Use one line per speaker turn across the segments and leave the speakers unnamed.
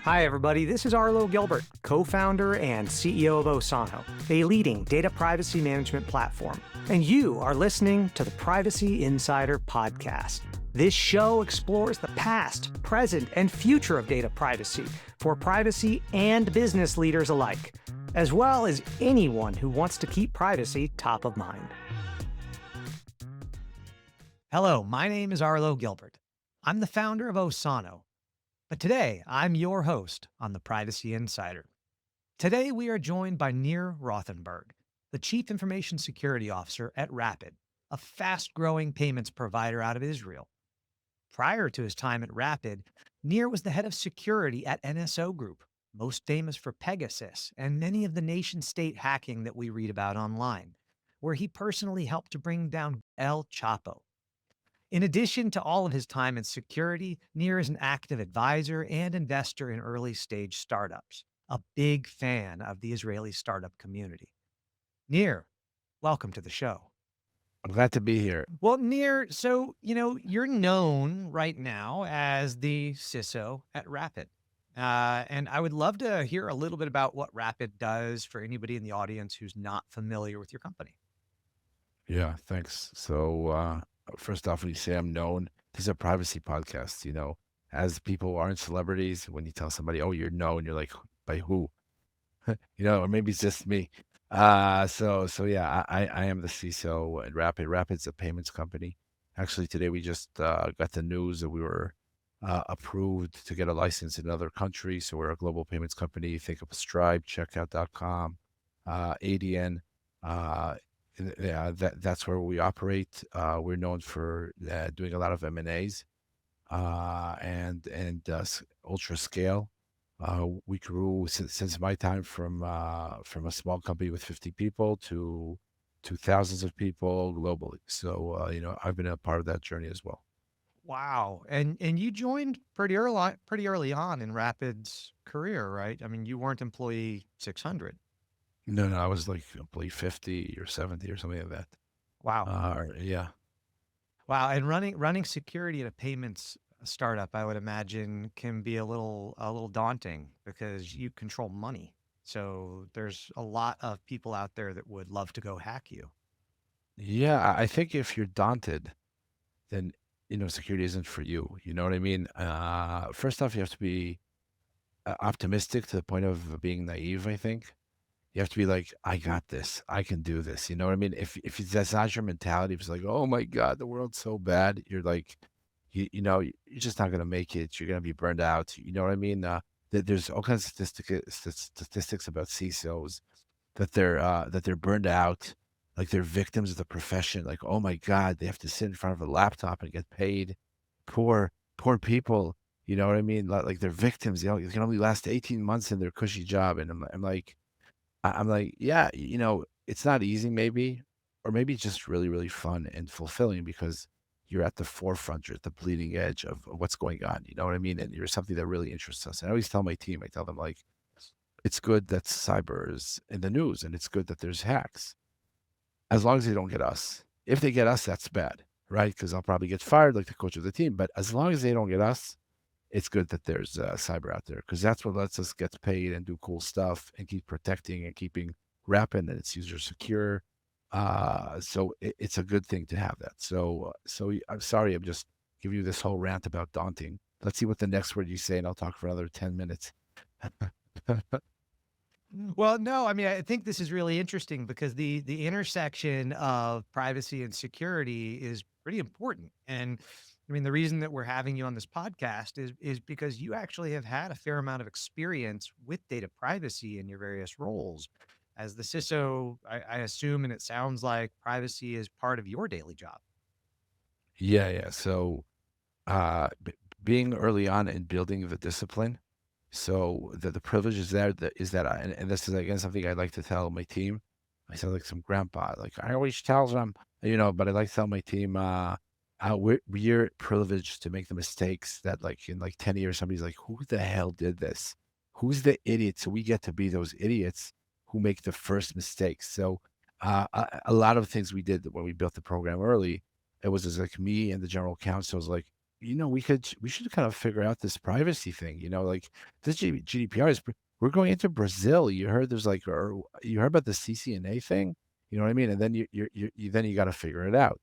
Hi, everybody. This is Arlo Gilbert, co-founder and CEO of Osano, a leading data privacy management platform. And you are listening to the Privacy Insider podcast. This show explores the past, present, and future of data privacy for privacy and business leaders alike, as well as anyone who wants to keep privacy top of mind. Hello, my name is Arlo Gilbert. I'm the founder of Osano. But today, I'm your host on the Privacy Insider. Today, we are joined by Nir Rothenberg, the Chief Information Security Officer at Rapyd, a fast-growing payments provider out of Israel. Prior to his time at Rapyd, Nir was the head of security at NSO Group, most famous for Pegasus and many of the nation-state hacking that we read about online, where he personally helped to bring down El Chapo. In addition to all of his time in security, Nir is an active advisor and investor in early-stage startups, a big fan of the Israeli startup community. Nir, welcome to the show.
I'm glad to be here.
Well, Nir, so, you're known right now as the CISO at Rapyd. And I would love to hear a little bit about what Rapyd does for anybody in the audience who's not familiar with your company.
Yeah, thanks. So, first off, when you say I'm known, this is a privacy podcast. As people aren't celebrities, when you tell somebody, "Oh, you're known," you're like, "By who?" Or maybe it's just me. So yeah, I am the CISO at Rapyd. Rapyd's a payments company. Actually, today we just got the news that we were approved to get a license in another country. So we're a global payments company. Think of Stripe, Checkout.com, ADN. Uh, yeah, that's where we operate. We're known for doing a lot of M&As and ultra scale. We grew since my time from a small company with 50 people to thousands of people globally. So I've been a part of that journey as well.
Wow. And you joined pretty early on in Rapyd's career, right? I mean, you weren't employee 600.
No, I was like employee 50 or 70 or something like that.
Wow.
Yeah.
Wow. And running security at a payments startup, I would imagine, can be a little daunting because you control money. So there's a lot of people out there that would love to go hack you.
Yeah, I think if you're daunted, then security isn't for you. You know what I mean? First off, you have to be optimistic to the point of being naive, I think. You have to be like, I got this. I can do this. You know what I mean? If that's not your mentality, if it's like, oh my God, the world's so bad, you're like, you're just not gonna make it. You're gonna be burned out. You know what I mean? There's all kinds of statistics about CISOs that they're burned out, like they're victims of the profession. Like, oh my God, they have to sit in front of a laptop and get paid. Poor people. You know what I mean? Like they're victims. They can only last 18 months in their cushy job, and I'm like, yeah, it's not easy maybe, or maybe it's just really, really fun and fulfilling because you're at the forefront, you're at the bleeding edge of what's going on. You know what I mean? And you're something that really interests us. And I always tell my team, I tell them like, it's good that cyber is in the news and it's good that there's hacks as long as they don't get us. If they get us, that's bad, right? Because I'll probably get fired like the coach of the team. But as long as they don't get us, it's good that there's cyber out there because that's what lets us get paid and do cool stuff and keep protecting and keeping Rapyd and its user secure. So it's a good thing to have that. So I'm sorry, I'm just giving you this whole rant about daunting. Let's see what the next word you say, and I'll talk for another 10 minutes.
Well, no, I mean, I think this is really interesting because the intersection of privacy and security is pretty important. And I mean, the reason that we're having you on this podcast is because you actually have had a fair amount of experience with data privacy in your various roles. As the CISO, I assume, and it sounds like privacy is part of your daily job.
Yeah. So being early on and building the discipline. So the privilege is there that is that and this is again something I like to tell my team. I sound like some grandpa. Like I always tell them, but I like to tell my team, we're privileged to make the mistakes that like in like 10 years somebody's like, who the hell did this? Who's the idiot? So we get to be those idiots who make the first mistakes. So a lot of things we did when we built the program early, it was just like me and the general counsel was like, we should kind of figure out this privacy thing, like this GDPR is we're going into Brazil. You heard there's like or you heard about the CCNA thing, you know what I mean? And then then you got to figure it out.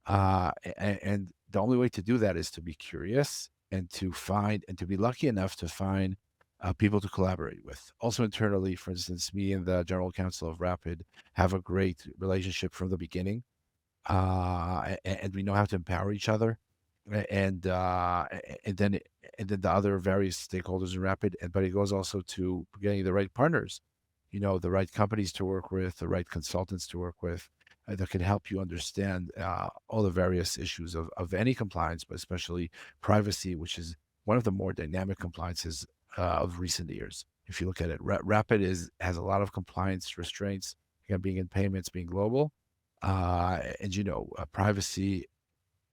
And the only way to do that is to be curious and to find and to be lucky enough to find people to collaborate with. Also internally, for instance, me and the general counsel of Rapyd have a great relationship from the beginning, and we know how to empower each other, and and then the other various stakeholders in Rapyd. But it goes also to getting the right partners, the right companies to work with, the right consultants to work with, that can help you understand all the various issues of any compliance, but especially privacy, which is one of the more dynamic compliances of recent years. If you look at it, Rapyd has a lot of compliance restraints, again, being in payments, being global, and privacy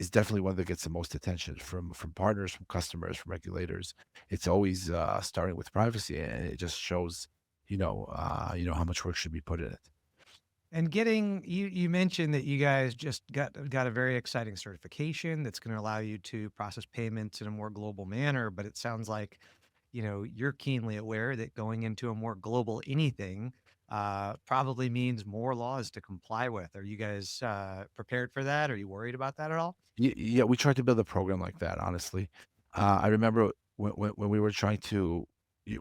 is definitely one that gets the most attention from partners, from customers, from regulators. It's always starting with privacy, and it just shows, how much work should be put in it.
And getting you mentioned that you guys just got a very exciting certification that's going to allow you to process payments in a more global manner, but it sounds like, you're keenly aware that going into a more global anything probably means more laws to comply with. Are you guys prepared for that? Are you worried about that at all?
Yeah, we tried to build a program like that. Honestly, I remember when we were trying to.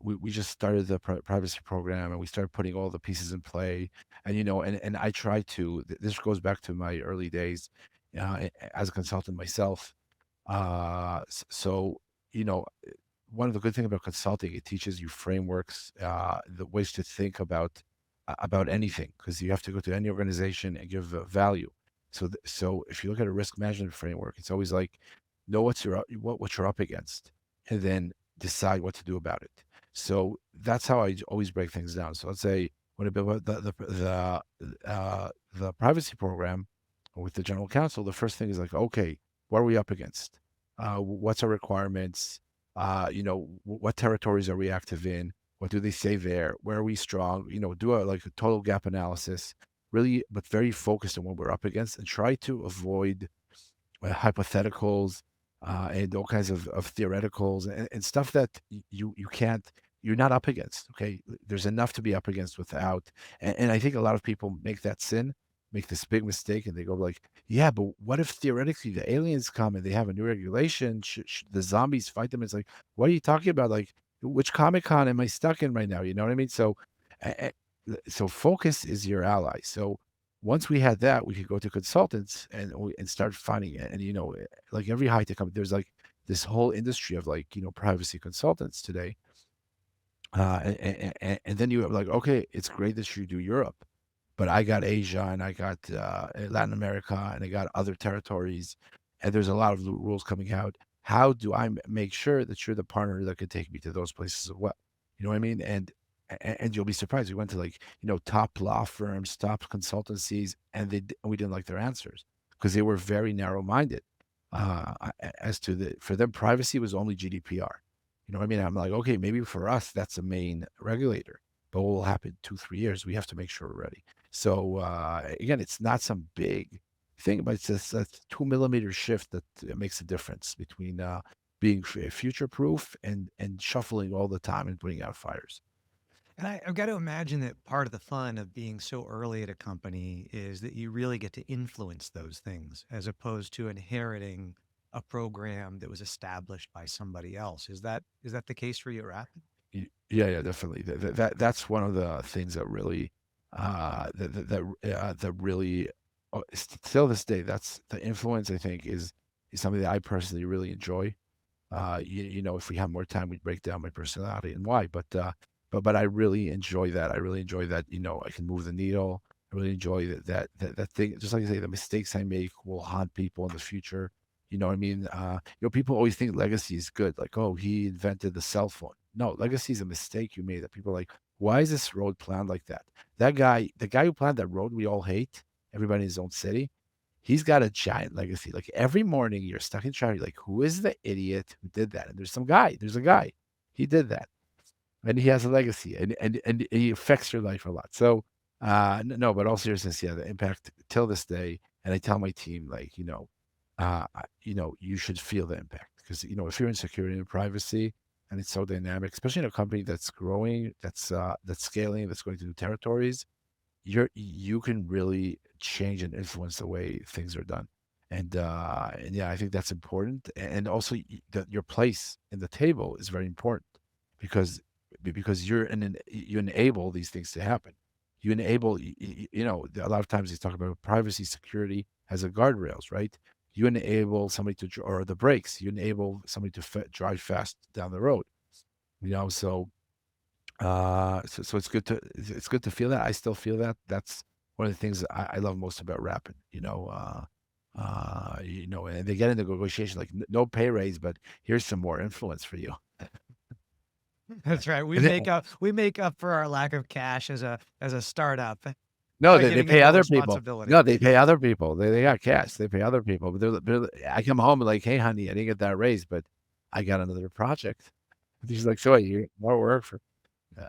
We just started the privacy program and we started putting all the pieces in play, and and I tried to. This goes back to my early days as a consultant myself. So you know, one of the good things about consulting, it teaches you frameworks, the ways to think about anything, because you have to go to any organization and give value. So if you look at a risk management framework, it's always like know what you're up against, and then decide what to do about it. So that's how I always break things down. So let's say when I build the privacy program with the general counsel, the first thing is like, okay, what are we up against? What's our requirements? What territories are we active in? What do they say there? Where are we strong? Do a total gap analysis, really, but very focused on what we're up against, and try to avoid hypotheticals and all kinds of theoreticals and stuff that you can't you're not up against. Okay, there's enough to be up against without, and I think a lot of people make that sin, make this big mistake, and they go like, yeah, but what if theoretically the aliens come and they have a new regulation? The zombies fight them? It's like, what are you talking about? Like, which Comic Con am I stuck in right now? You know what I mean? So focus is your ally. So once we had that, we could go to consultants and start finding it. And like every high tech company, there's like this whole industry of like privacy consultants today. And then you have like, okay, it's great that you do Europe, but I got Asia and I got Latin America and I got other territories, and there's a lot of rules coming out. How do I make sure that you're the partner that could take me to those places as well? You know what I mean? And you'll be surprised. We went to like top law firms, top consultancies, and we didn't like their answers because they were very narrow minded. As to for them, privacy was only GDPR. You know what I mean? I'm like, okay, maybe for us, that's the main regulator. But what will happen 2, 3 years? We have to make sure we're ready. So again, it's not some big thing, but it's just a 2 millimeter shift that makes a difference between being future proof and shuffling all the time and putting out fires.
And I've got to imagine that part of the fun of being so early at a company is that you really get to influence those things as opposed to inheriting a program that was established by somebody else. Is that the case for you at Rapid?
Yeah, yeah, definitely. That's one of the things that really, that really, still this day, that's the influence. I think is something that I personally really enjoy. If we have more time, we'd break down my personality and why. But I really enjoy that. I really enjoy that. I can move the needle. I really enjoy that thing. Just like I say, the mistakes I make will haunt people in the future. You know what I mean? People always think legacy is good. Like, oh, he invented the cell phone. No, legacy is a mistake you made that people are like, why is this road planned like that? That guy, the guy who planned that road we all hate, everybody in his own city, he's got a giant legacy. Like every morning you're stuck in traffic, like, who is the idiot who did that? And there's a guy, he did that. And he has a legacy and he affects your life a lot. So no, but all seriousness, yeah, the impact till this day. And I tell my team, like, you should feel the impact because if you're in security and privacy and it's so dynamic, especially in a company that's growing, that's scaling, that's going to new territories, you can really change and influence the way things are done. And yeah, I think that's important. And also that your place in the table is very important because you enable these things to happen. You enable a lot of times they talk about privacy security as a guardrails, right? You enable somebody or the brakes. You enable somebody to drive fast down the road. So so it's good to feel that. I still feel that. That's one of the things I love most about Rapid. And they get into negotiation like no pay raise, but here's some more influence for you.
That's right. We
And then,
make up we make up for our lack of cash as a startup
no,
by
they
getting
pay
into
other people.
responsibility.
No, they pay other people. They got cash. They pay other people. But I come home and like, hey, honey, I didn't get that raise, but I got another project. She's like, so you more work for?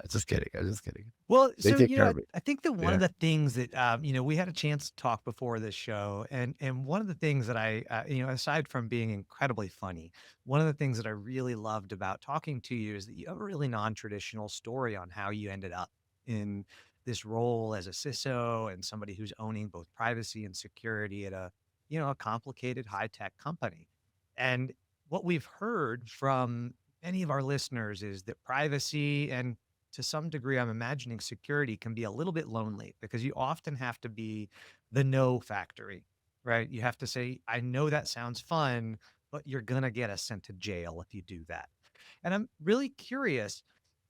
Just kidding. I'm just kidding.
Well,
They
so,
take care
I,
of it.
I think that one of
Yeah.
the things that, we had a chance to talk before this show, and one of the things that aside from being incredibly funny, one of the things that I really loved about talking to you is that you have a really non-traditional story on how you ended up in this role as a CISO and somebody who's owning both privacy and security at a complicated high-tech company. And what we've heard from many of our listeners is that privacy and to some degree, I'm imagining security can be a little bit lonely because you often have to be the no factory, right? You have to say, I know that sounds fun, but you're going to get us sent to jail if you do that. And I'm really curious,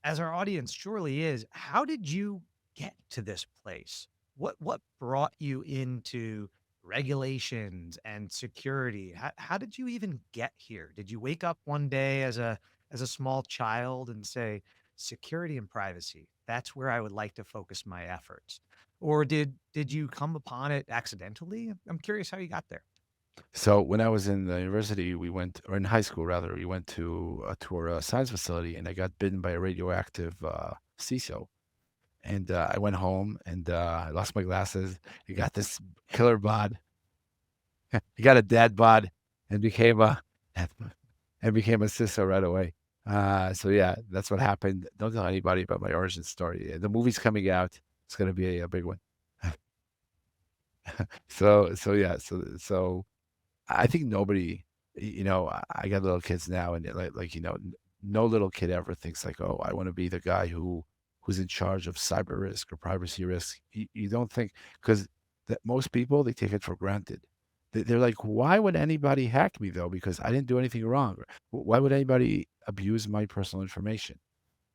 as our audience surely is, how did you get to this place? What brought you into regulations and security? How did you even get here? Did you wake up one day as a small child and say, security and privacy, that's where I would like to focus my efforts? Or did you come upon it accidentally? I'm curious how you got there.
So when I was in the university, or in high school rather, we went to a tour a science facility, and I got bitten by a radioactive CISO. And I went home and I lost my glasses. I got this killer bod. I got a dad bod and became a and became a CISO right away. So yeah, that's what happened. Don't tell anybody about my origin story. The movie's coming out. It's gonna be a big one. So yeah, so I think nobody, I got little kids now, and no little kid ever thinks like, oh, I want to be the guy who's in charge of cyber risk or privacy risk. You don't think because that most people they take it for granted. They're like, why would anybody hack me though? Because I didn't do anything wrong. Why would anybody abuse my personal information?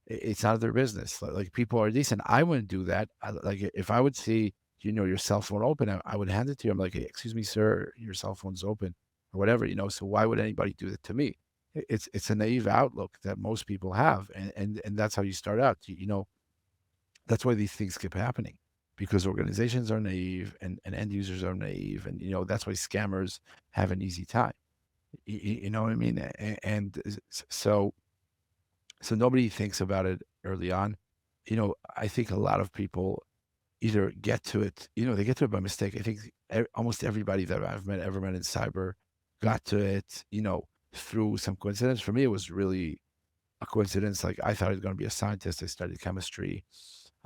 It's not their business. Like people are decent. I wouldn't do that. Like if I would see, your cell phone open, I would hand it to you. I'm like, "Hey, excuse me, sir, your cell phone's open or whatever. So why would anybody do that to me? It's a naive outlook that most people have. And that's how you start out. That's why these things keep happening because organizations are naive and end users are naive. And, that's why scammers have an easy time. You know what I mean? So nobody thinks about it early on. I think a lot of people either get to it, they get to it by mistake. I think almost everybody that ever met in cyber got to it, through some coincidence. For me, it was really a coincidence. Like I thought I was going to be a scientist. I studied chemistry.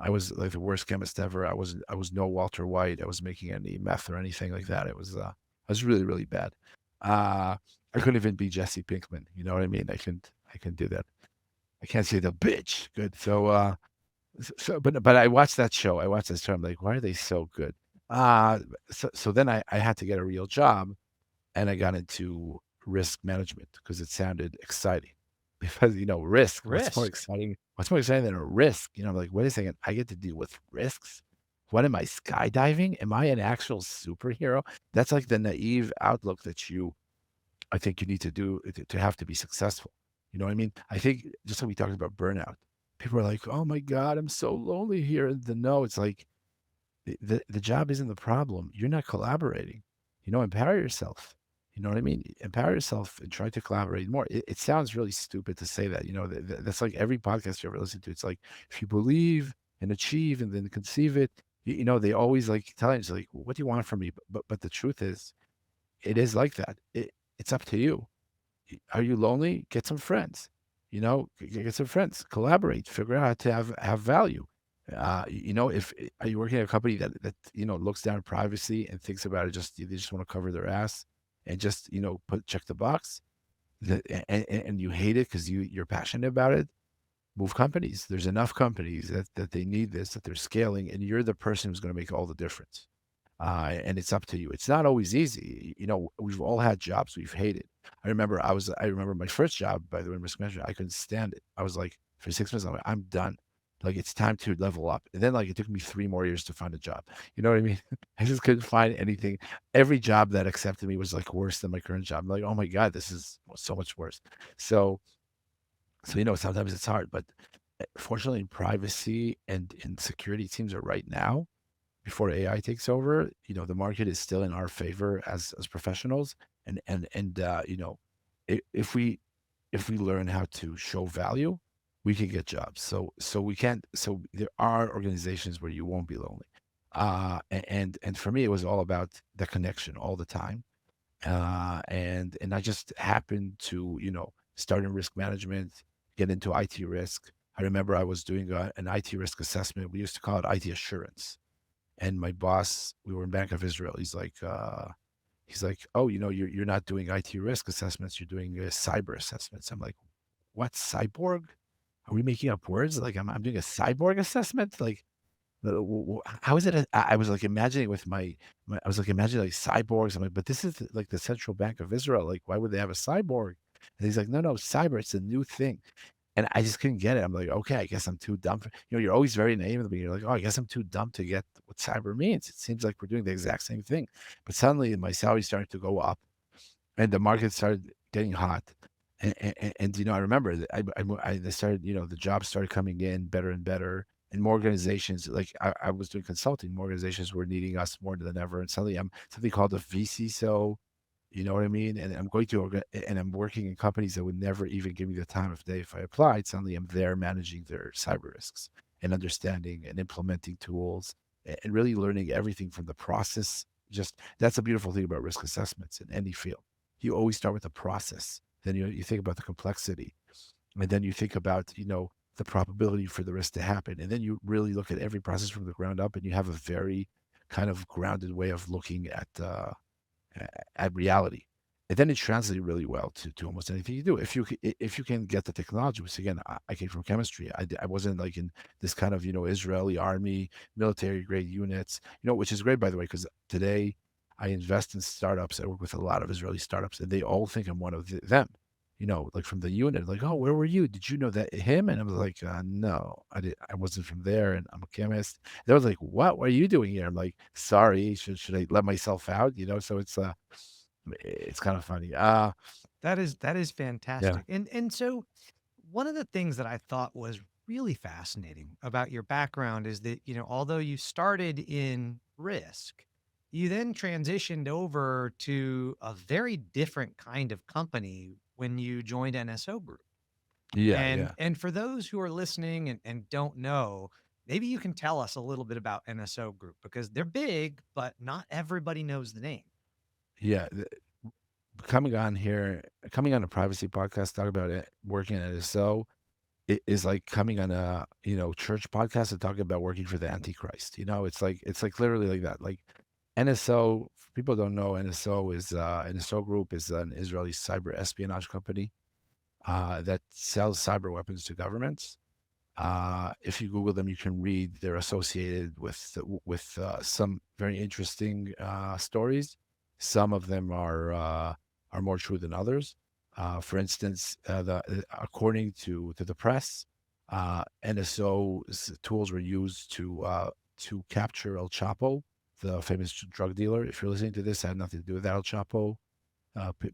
I was like the worst chemist ever. I was no Walter White. I wasn't making any meth or anything like that. I was really, really bad. I couldn't even be Jesse Pinkman. You know what I mean? I couldn't do that. I can't say the bitch. Good. But I watched that show. I watched this show. I'm like, why are they so good? Uh, so then I had to get a real job, and I got into risk management because it sounded exciting. Because risk. What's more
Risk.
exciting? What's more exciting than a risk? I'm like, wait a second. I get to deal with risks. What am I skydiving? Am I an actual superhero? That's like the naive outlook that I think you need to do to have to be successful. You know what I mean? I think just like we talked about burnout, people are like, "Oh my God, I'm so lonely here." And no, it's like the job isn't the problem. You're not collaborating. Empower yourself. You know what I mean? Empower yourself and try to collaborate more. It sounds really stupid to say that. That's like every podcast you ever listen to. It's like if you believe and achieve and then conceive it. They always like tell you, it's like, "What do you want from me?" But the truth is, it is like that. It's up to you. Are you lonely? Get some friends. Get some friends. Collaborate. Figure out how to have value. If are you working at a company that looks down on privacy and thinks about it, just they just want to cover their ass and just put check the box, and you hate it because you're passionate about it. Move companies. There's enough companies that they need this, that they're scaling, and you're the person who's going to make all the difference. And it's up to you. It's not always easy. We've all had jobs we've hated. I remember my first job, by the way, in risk management. I couldn't stand it. I was like, for 6 months, I'm like, I'm done. Like it's time to level up. And then like it took me 3 more years to find a job. You know what I mean? I just couldn't find anything. Every job that accepted me was like worse than my current job. I'm like, oh my God, this is so much worse. So sometimes it's hard, but fortunately, privacy and security teams are right now before AI takes over. The market is still in our favor as professionals, and if we learn how to show value, we can get jobs. So we can't. So there are organizations where you won't be lonely. And for me, it was all about the connection all the time. And I just happened to start in risk management, get into IT risk. I remember I was doing an IT risk assessment. We used to call it IT assurance. And my boss, we were in Bank of Israel. He's like, oh, you're not doing IT risk assessments. You're doing cyber assessments. I'm like, what, cyborg? Are we making up words? Like I'm doing a cyborg assessment? Like how is it? I was like imagining with I was like imagining like cyborgs. I'm like, but this is like the Central Bank of Israel. Like, why would they have a cyborg? And he's like, no, no, cyber. It's a new thing. And I just couldn't get it. I'm like, okay, I guess I'm too dumb. You're always very naive in the beginning. You're like, oh, I guess I'm too dumb to get what cyber means. It seems like we're doing the exact same thing. But suddenly my salary started to go up and the market started getting hot. And I remember that I started, the jobs started coming in better and better. And more organizations, like I was doing consulting, more organizations were needing us more than ever. And suddenly I'm something called a VCSO, you know what I mean? And I'm going to and I'm working in companies that would never even give me the time of day if I applied. Suddenly I'm there managing their cyber risks and understanding and implementing tools and really learning everything from the process. Just that's a beautiful thing about risk assessments in any field. You always start with the process. Then you think about the complexity. And then you think about, the probability for the risk to happen. And then you really look at every process from the ground up and you have a very kind of grounded way of looking at reality. And then it translates really well to almost anything you do. If you can get the technology, which again, I came from chemistry. I wasn't like in this kind of Israeli army military grade units. Which is great by the way, because today I invest in startups. I work with a lot of Israeli startups, and they all think I'm one of them. Like from the unit, like, oh, where were you? Did you know that him? And I was like, no, I did. I wasn't from there, and I'm a chemist. They was like, what are you doing here? I'm like, sorry, should I let myself out? So it's kind of funny.
That is
Yeah,
fantastic. And so one of the things that I thought was really fascinating about your background is that, although you started in risk, you then transitioned over to a very different kind of company when you joined NSO Group.
yeah, yeah,
And for those who are listening and don't know, maybe you can tell us a little bit about NSO Group because they're big, but not everybody knows the name.
yeah. Coming on a privacy podcast, talk about it, working at SO, it is like coming on a church podcast and talking about working for the Antichrist. It's like literally like that. Like NSO, if people don't know, NSO Group is an Israeli cyber espionage company that sells cyber weapons to governments. If you Google them, you can read they're associated with some very interesting stories. Some of them are more true than others. For instance, according to the press, NSO's tools were used to capture El Chapo, the famous drug dealer. If you're listening to this, I had nothing to do with that. El Chapo,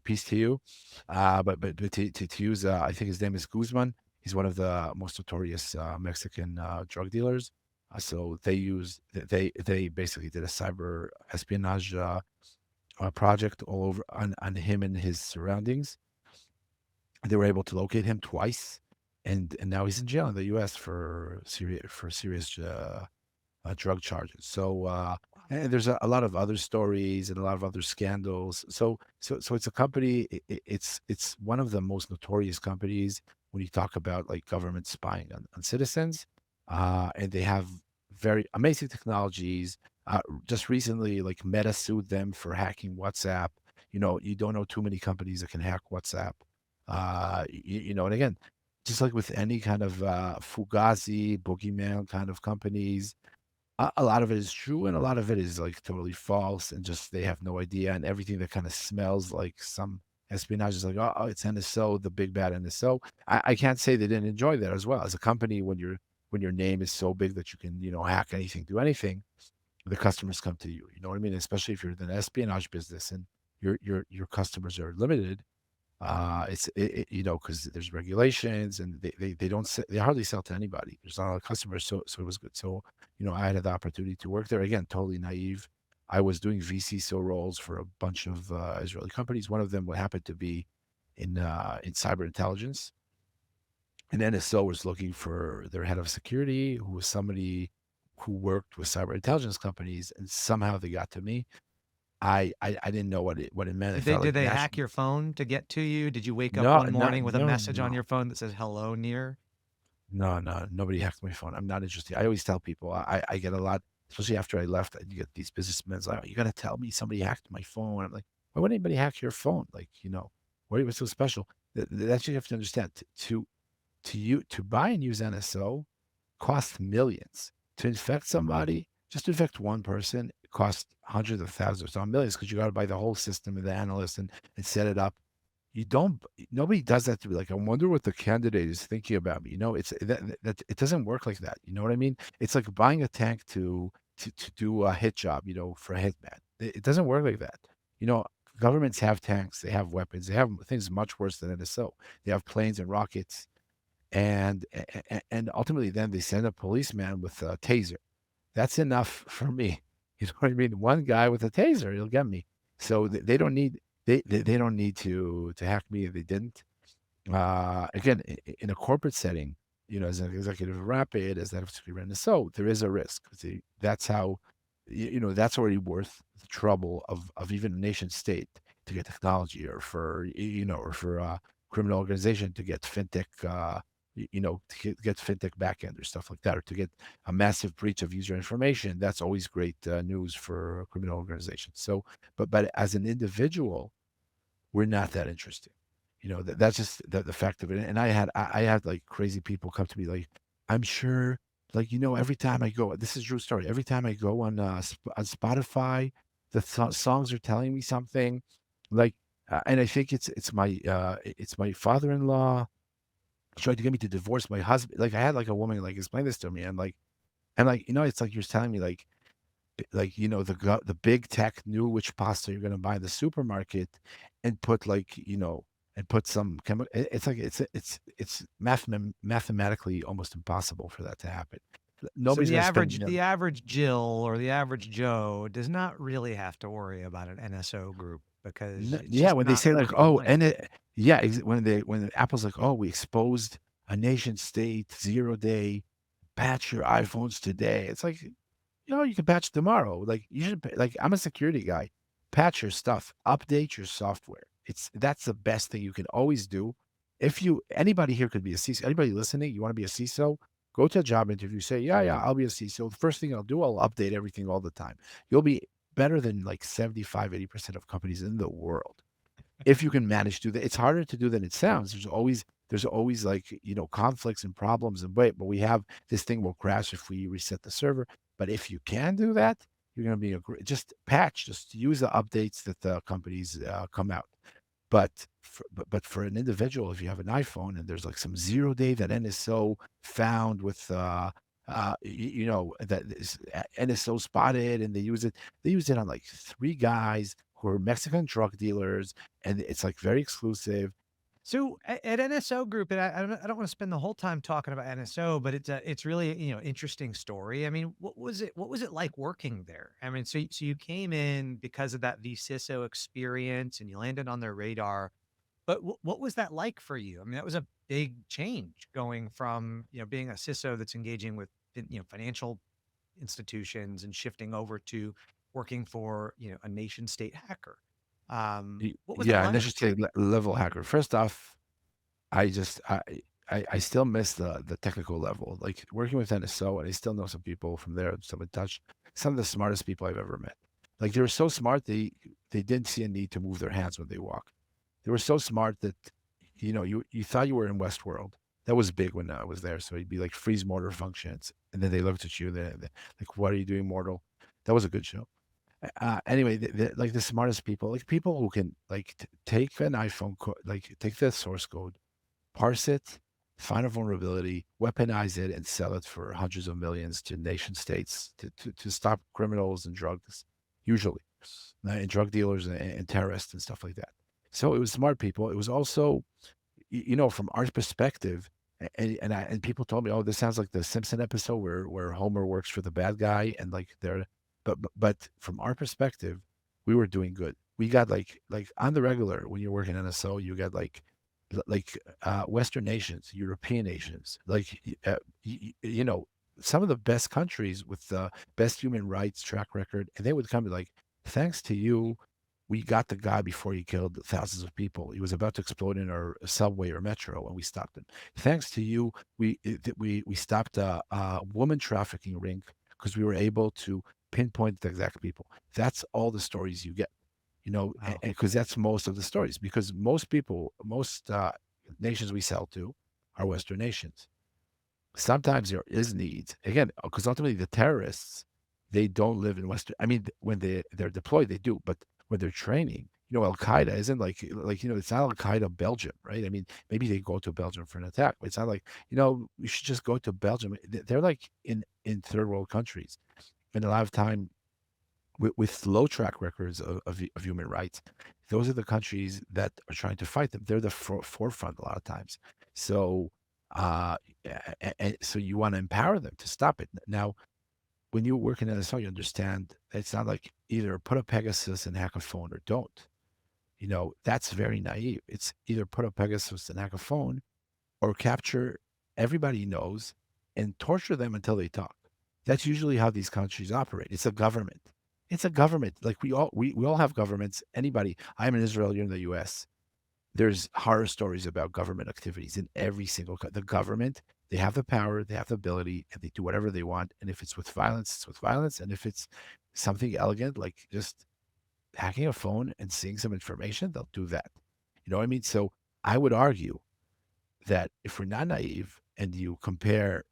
peace to you. But to use, I think his name is Guzman. He's one of the most notorious Mexican drug dealers. So they basically did a cyber espionage project all over on him and his surroundings. They were able to locate him twice, and now he's in jail in the U.S. for serious drug charges. So And there's a lot of other stories and a lot of other scandals. So it's a company. It's one of the most notorious companies when you talk about like government spying on citizens. And they have very amazing technologies. Just recently, like Meta sued them for hacking WhatsApp. You don't know too many companies that can hack WhatsApp. And again, just like with any kind of Fugazi, boogeyman kind of companies, a lot of it is true and a lot of it is like totally false and just they have no idea. And everything that kind of smells like some espionage is like, oh, it's NSO, the big bad NSO. I can't say they didn't enjoy that as well. As a company, when your name is so big that you can, hack anything, do anything, the customers come to you. You know what I mean? Especially if you're in an espionage business and your customers are limited. Because there's regulations and they don't they hardly sell to anybody. There's not a lot of customers, so it was good. So, I had the opportunity to work there. Again, totally naive. I was doing VCSO roles for a bunch of Israeli companies. One of them would happen to be in cyber intelligence. And NSO was looking for their head of security, who was somebody who worked with cyber intelligence companies, and somehow they got to me. I didn't know what it meant. It
Did they
felt
did
like
they hack
national.
your phone to get to you? Did you wake up
No,
one
no,
morning with a
no,
message on
no.
your phone that says hello, Nir?
No, no, nobody hacked my phone. I'm not interested. I always tell people I get a lot, especially after I left. I get these businessmen like, "Oh, you got to tell me somebody hacked my phone." I'm like, why would anybody hack your phone? Like, what was so special? That's what you have to understand. To buy and use NSO costs millions. To infect somebody, just to infect one person, it costs hundreds of thousands, not millions, because you got to buy the whole system and the analyst and set it up. You don't Nobody does that to be like, "I wonder what the candidate is thinking about me." It's that it doesn't work like that, you know what I mean? It's like buying a tank to do a hit job, for a hitman. It doesn't work like that. You know, Governments have tanks, they have weapons, they have things much worse than NSO. They have planes and rockets, and ultimately then they send a policeman with a taser. That's enough for me. You know what I mean? One guy with a taser, he'll get me. So they don't need they don't need to hack me if they didn't. Again, in a corporate setting, as an executive of Rapyd, as that of security awareness, so there is a risk. See, that's how, that's already worth the trouble of even a nation state to get technology, or for criminal organization to get fintech, to get fintech backend or stuff like that, or to get a massive breach of user information. That's always great news for a criminal organization. So, but as an individual, we're not that interesting. That's just the fact of it. And I had like crazy people come to me like, I'm sure, like, every time I go, this is a true story. Every time I go on Spotify, the songs are telling me something, like, and I think it's my father-in-law tried to get me to divorce my husband. Like, I had like a woman like explain this to me, and it's like you're telling me the big tech knew which pasta you're gonna buy in the supermarket and put some chemical. It's like it's mathematically almost impossible for that to happen.
So
Nobody's
the
gonna spend,
average the average Jill or the average Joe does not really have to worry about an NSO group because it's
yeah,
just
when they
not
say like,
worth the
"Oh,"
money.
and yeah, when Apple's like, "Oh, we exposed a nation state 0-day, patch your iPhones today." It's like, you can patch tomorrow. Like, you should like, I'm a security guy. Patch your stuff, update your software. That's the best thing you can always do. If anybody here could be a CISO, anybody listening, you want to be a CISO, go to a job interview, say, yeah, yeah, I'll be a CISO. The first thing I'll do, I'll update everything all the time. You'll be better than like 75-80% of companies in the world. If you can manage to do that. It's harder to do than it sounds. There's always like, conflicts and problems, but we have this thing will crash if we reset the server. But if you can do that, you're going to be just use the updates that the companies come out. But for an individual, if you have an iPhone and there's like some 0-day that NSO found with that is NSO spotted, and they use it on like three guys who are Mexican drug dealers, and it's like very exclusive.
So at NSO Group, and I don't want to spend the whole time talking about NSO, but it's really interesting story. I mean, what was it like working there? I mean, so you came in because of that VCISO experience, and you landed on their radar. But what was that like for you? I mean, that was a big change going from being a CISO that's engaging with financial institutions and shifting over to working for, a nation state hacker. What was it
Yeah, and let's
like?
just say level hacker. First off, I just I still miss the technical level. Like working with NSO, and I still know some people from there. I'm still in touch. Some of the smartest people I've ever met. Like they were so smart they didn't see a need to move their hands when they walk. They were so smart that you thought you were in Westworld. That was big when I was there. So you'd be like freeze motor functions, and then they looked at you. They like, "What are you doing, mortal?" That was a good show. Anyway, like the smartest people, like people who can like take an iPhone, like take the source code, parse it, find a vulnerability, weaponize it, and sell it for hundreds of millions to nation states to stop criminals and drugs, usually, and drug dealers and terrorists and stuff like that. So it was smart people. It was also, from our perspective, and people told me, oh, this sounds like the Simpson episode where Homer works for the bad guy, and like they're, but from our perspective, we were doing good. We got like on the regular when you're working NSO, you got Western nations, European nations, some of the best countries with the best human rights track record, and they would come to like, thanks to you, we got the guy before he killed thousands of people. He was about to explode in our subway or metro, and we stopped him. Thanks to you, we stopped a woman trafficking ring because we were able to pinpoint the exact people. That's all the stories you get, and
Wow.
because that's most of the stories. Because most nations we sell to are Western nations. Sometimes there is need again because ultimately the terrorists they don't live in Western. I mean, when they're deployed, they do, but when they're training, Al Qaeda isn't it's not Al Qaeda Belgium, right? I mean, maybe they go to Belgium for an attack, but it's not like we should just go to Belgium. They're like in third world countries, and a lot of time with low track records of human rights, those are the countries that are trying to fight them. They're the forefront a lot of times. So, and so you want to empower them to stop it. Now, when you work in NSO, you understand it's not like either put a Pegasus and hack a phone or don't. That's very naive. It's either put a Pegasus and hack a phone or capture everybody knows and torture them until they talk. That's usually how these countries operate. It's a government. It's a government. Like we all have governments. Anybody. I'm in Israel. You're in the U.S. There's horror stories about government activities in every single the government. They have the power, they have the ability, and they do whatever they want. And if it's with violence, it's with violence. And if it's something elegant, like just hacking a phone and seeing some information, they'll do that. You know what I mean? So I would argue that if we're not naive and you compare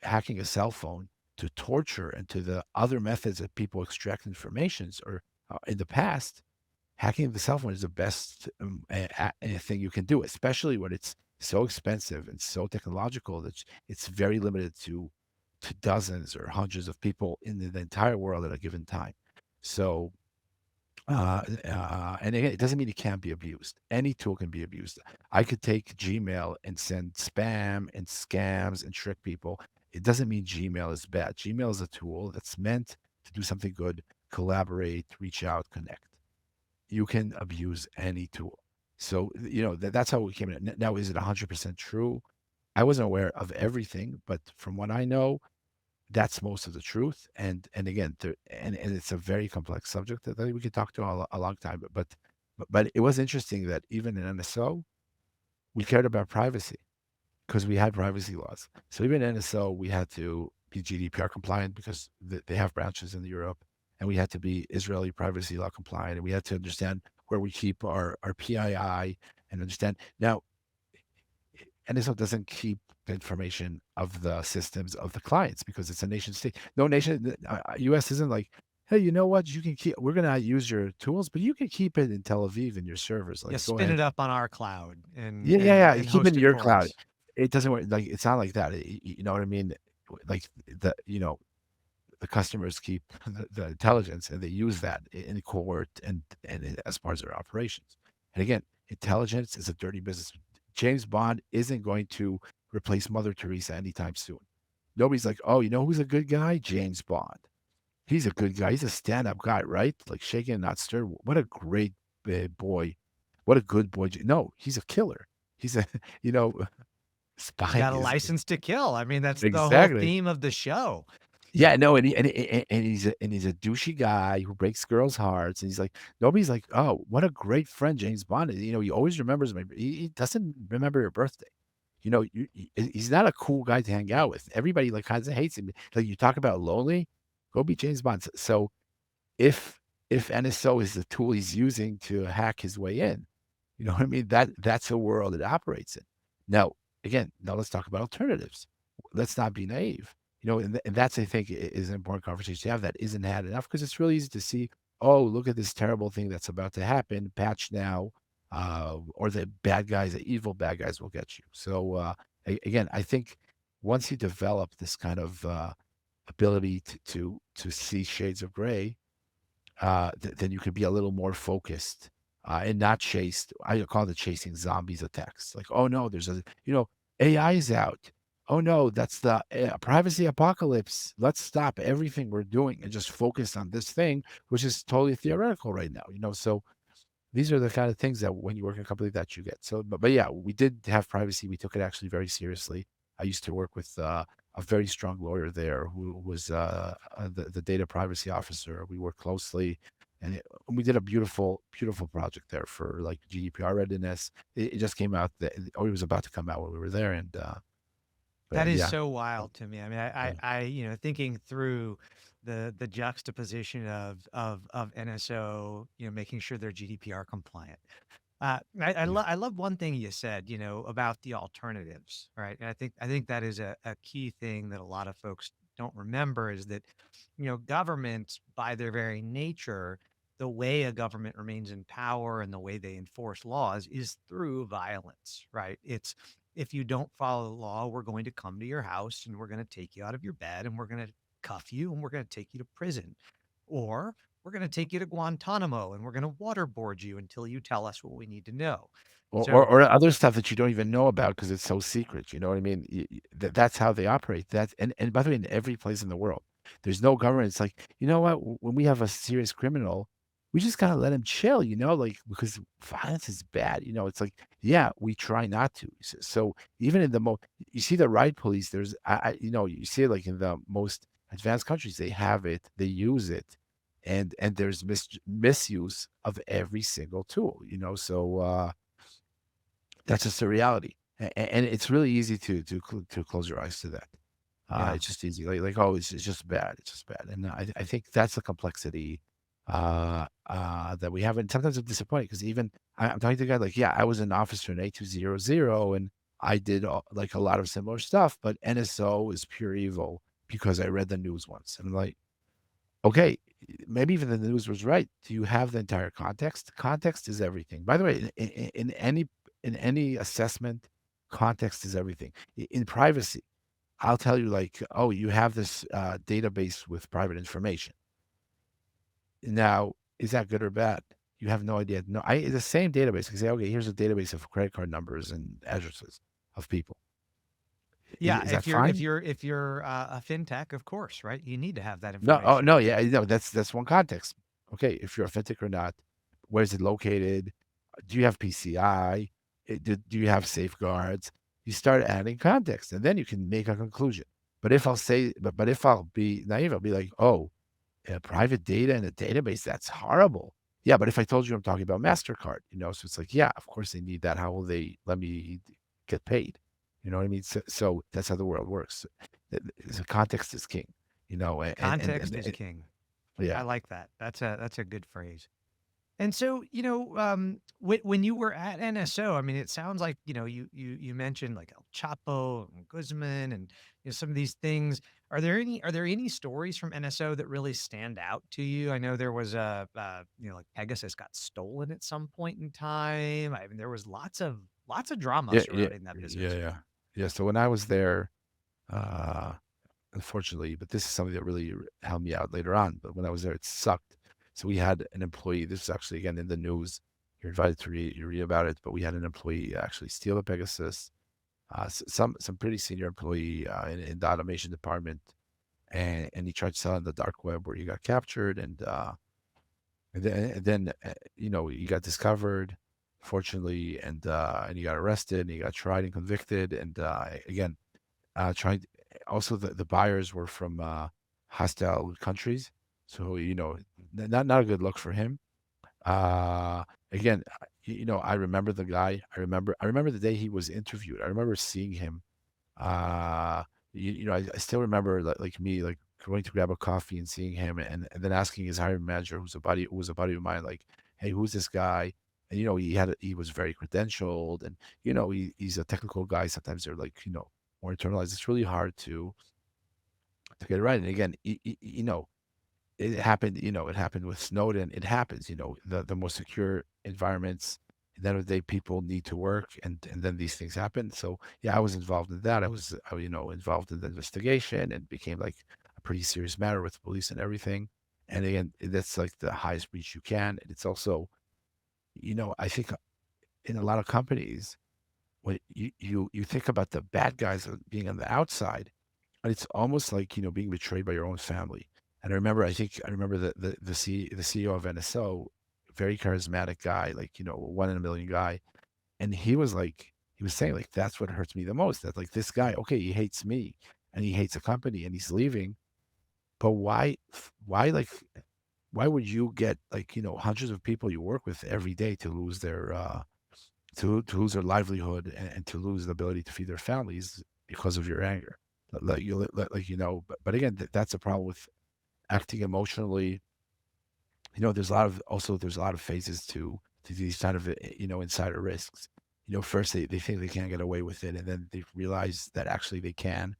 hacking a cell phone to torture and to the other methods that people extract informations or in the past, hacking the cell phone is the best thing you can do, especially when it's so expensive and so technological that it's very limited to dozens or hundreds of people in the entire world at a given time. So and again, it doesn't mean it can't be abused. Any tool can be abused. I could take Gmail and send spam and scams and trick people. It doesn't mean Gmail is bad. Gmail is a tool that's meant to do something good, collaborate, reach out, connect. You can abuse any tool. So, that's how we came in. Now, is it 100% true? I wasn't aware of everything, but from what I know, that's most of the truth. And again, and it's a very complex subject that we could talk to a long time. But it was interesting that even in NSO, we cared about privacy because we had privacy laws. So even in NSO, we had to be GDPR compliant because they have branches in Europe, and we had to be Israeli privacy law compliant, and we had to understand where we keep our PII and understand now NSO doesn't keep the information of the systems of the clients because it's a nation state. No nation, US isn't like, hey, you know what? You can keep, we're going to use your tools, but you can keep it in Tel Aviv in your servers.
Yeah,
Like, go
spin
ahead.
it up on our cloud and
Yeah, yeah,
and
yeah. You
and
keep it
host
in
it
your
for
cloud.
us.
It doesn't work. Like, it's not like that. You know what I mean? Like the customers keep the intelligence and they use that in court and as part of their operations. And again, intelligence is a dirty business. James Bond isn't going to replace Mother Teresa anytime soon. Nobody's like, oh, you know who's a good guy? James Bond. He's a good guy. He's a stand-up guy, right? Like shaken and not stirred. What a great boy. What a good boy. No, he's a killer. He's a,
He's
spying
got a
is
license to kill. I mean, that's the whole
exactly.
theme of the show.
Yeah, no, and he's a douchey guy who breaks girls' hearts, and he's like nobody's like, "Oh, what a great friend James Bond is." You know, he always remembers my he doesn't remember your birthday. You know, he's not a cool guy to hang out with. Everybody, like, kinda hates him. Like, you talk about lonely, go be James Bond. So, if NSO is the tool he's using to hack his way in, you know what I mean? That's a world it operates in. Now, again, now let's talk about alternatives. Let's not be naive. You know, and that's I think is an important conversation to have that isn't had enough because it's really easy to see, oh, look at this terrible thing that's about to happen. Patch now, or the bad guys, the evil bad guys will get you. So again, I think once you develop this kind of ability to see shades of gray, then you could be a little more focused and not chased. I call it chasing zombies attacks. Like, oh no, there's a AI is out. Oh no, that's the privacy apocalypse. Let's stop everything we're doing and just focus on this thing, which is totally theoretical right now. So these are the kind of things that when you work in a company that you get. So, but yeah, we did have privacy. We took it actually very seriously. I used to work with a very strong lawyer there who was the data privacy officer. We worked closely, and we did a beautiful, beautiful project there for like GDPR readiness. It just came out that, or it was about to come out when we were there, and
That
but
is
yeah,
so wild to me. I mean,
yeah,
thinking through the juxtaposition of NSO, making sure they're GDPR compliant.
yeah.
I love one thing you said, about the alternatives, right? And I think that is a key thing that a lot of folks don't remember is that, governments by their very nature, the way a government remains in power and the way they enforce laws is through violence, right? It's if you don't follow the law, we're going to come to your house and we're going to take you out of your bed and we're going to cuff you and we're going to take you to prison. Or we're going to take you to Guantanamo and we're going to waterboard you until you tell us what we need to know. So,
Or other stuff that you don't even know about because it's so secret, you know what I mean? That's how they operate. And by the way, in every place in the world, there's no government. It's like, you know what? When we have a serious criminal, we just gotta let him chill, like because violence is bad. It's like, yeah, we try not to. So even in the you see the riot police. There's, you see it like in the most advanced countries, they have it, they use it, and there's misuse of every single tool. So. That's just a reality, and it's really easy to close your eyes to that.
yeah.
It's just easy, like, "Oh, it's just bad, it's just bad," and I think that's the complexity, that we have, and sometimes I'm disappointed because even I'm talking to a guy like, "Yeah, I was an officer in 8200, and I did, like, a lot of similar stuff, but NSO is pure evil because I read the news once," and I'm like, "Okay, maybe even the news was right. Do you have the entire context? Context is everything." By the way, in any assessment, context is everything. In privacy, I'll tell you like, "Oh, you have this, database with private information." Now, is that good or bad? You have no idea. No, the same database. I can say, "Okay, here's a database of credit card numbers and addresses of people."
Yeah,
Is that fine?
if you're a fintech, of course, right? You need to have that
No, oh,
information.
no, yeah, no, that's one context. Okay, if you're authentic or not, where is it located? Do you have PCI? Do you have safeguards? You start adding context, and then you can make a conclusion. But if I'll be naive, I'll be like, oh, private data in a database, that's horrible. Yeah, but if I told you I'm talking about Mastercard, so it's like, yeah, of course they need that. How will they let me get paid? You know what I mean? So that's how the world works. The context is king.
Context is king. I
Yeah.
like that. That's a good phrase. And so, when you were at NSO, I mean, it sounds like you mentioned like El Chapo and Guzman and some of these things. Are there any stories from NSO that really stand out to you? I know there was like Pegasus got stolen at some point in time. I mean, there was lots of drama
Yeah, yeah,
surrounding that
yeah,
business.
yeah. Yeah, so when I was there, uh, unfortunately, but this is something that really helped me out later on, but when I was there, it sucked. So we had an employee, this is actually again in the news. You're invited to read about it, but we had an employee actually steal a Pegasus, some pretty senior employee in the automation department, and he tried to sell on the dark web where he got captured, and then he got discovered, fortunately, and he got arrested, and he got tried and convicted, and again, tried. Also, the buyers were from hostile countries. So, not a good look for him. Uh, Again, I remember the guy. I remember the day he was interviewed. I remember seeing him. Uh, I still remember like me like going to grab a coffee and seeing him, and then asking his hiring manager, who was a buddy of mine, like, "Hey, who's this guy?" And he was very credentialed, and he's a technical guy. Sometimes they're like more internalized. It's really hard to get it right. And again, it happened with Snowden. It happens, the most secure environments. At the end of the day, people need to work, and then these things happen. So yeah, I was involved in that. I was, involved in the investigation, and became like a pretty serious matter with police and everything. And again, that's like the highest reach you can. And it's also, I think in a lot of companies, when you think about the bad guys being on the outside, and it's almost like, being betrayed by your own family. And I remember the CEO of NSO, very charismatic guy, like, one in a million guy. And he was saying like, that's what hurts me the most. That like this guy, okay, he hates me and he hates the company and he's leaving. But like, why would you get like, hundreds of people you work with every day to lose to lose their livelihood and to lose the ability to feed their families because of your anger? But again, that's a problem with acting emotionally. There's a lot of phases to these kind of insider risks. First they think they can't get away with it, and then they realize that actually they can,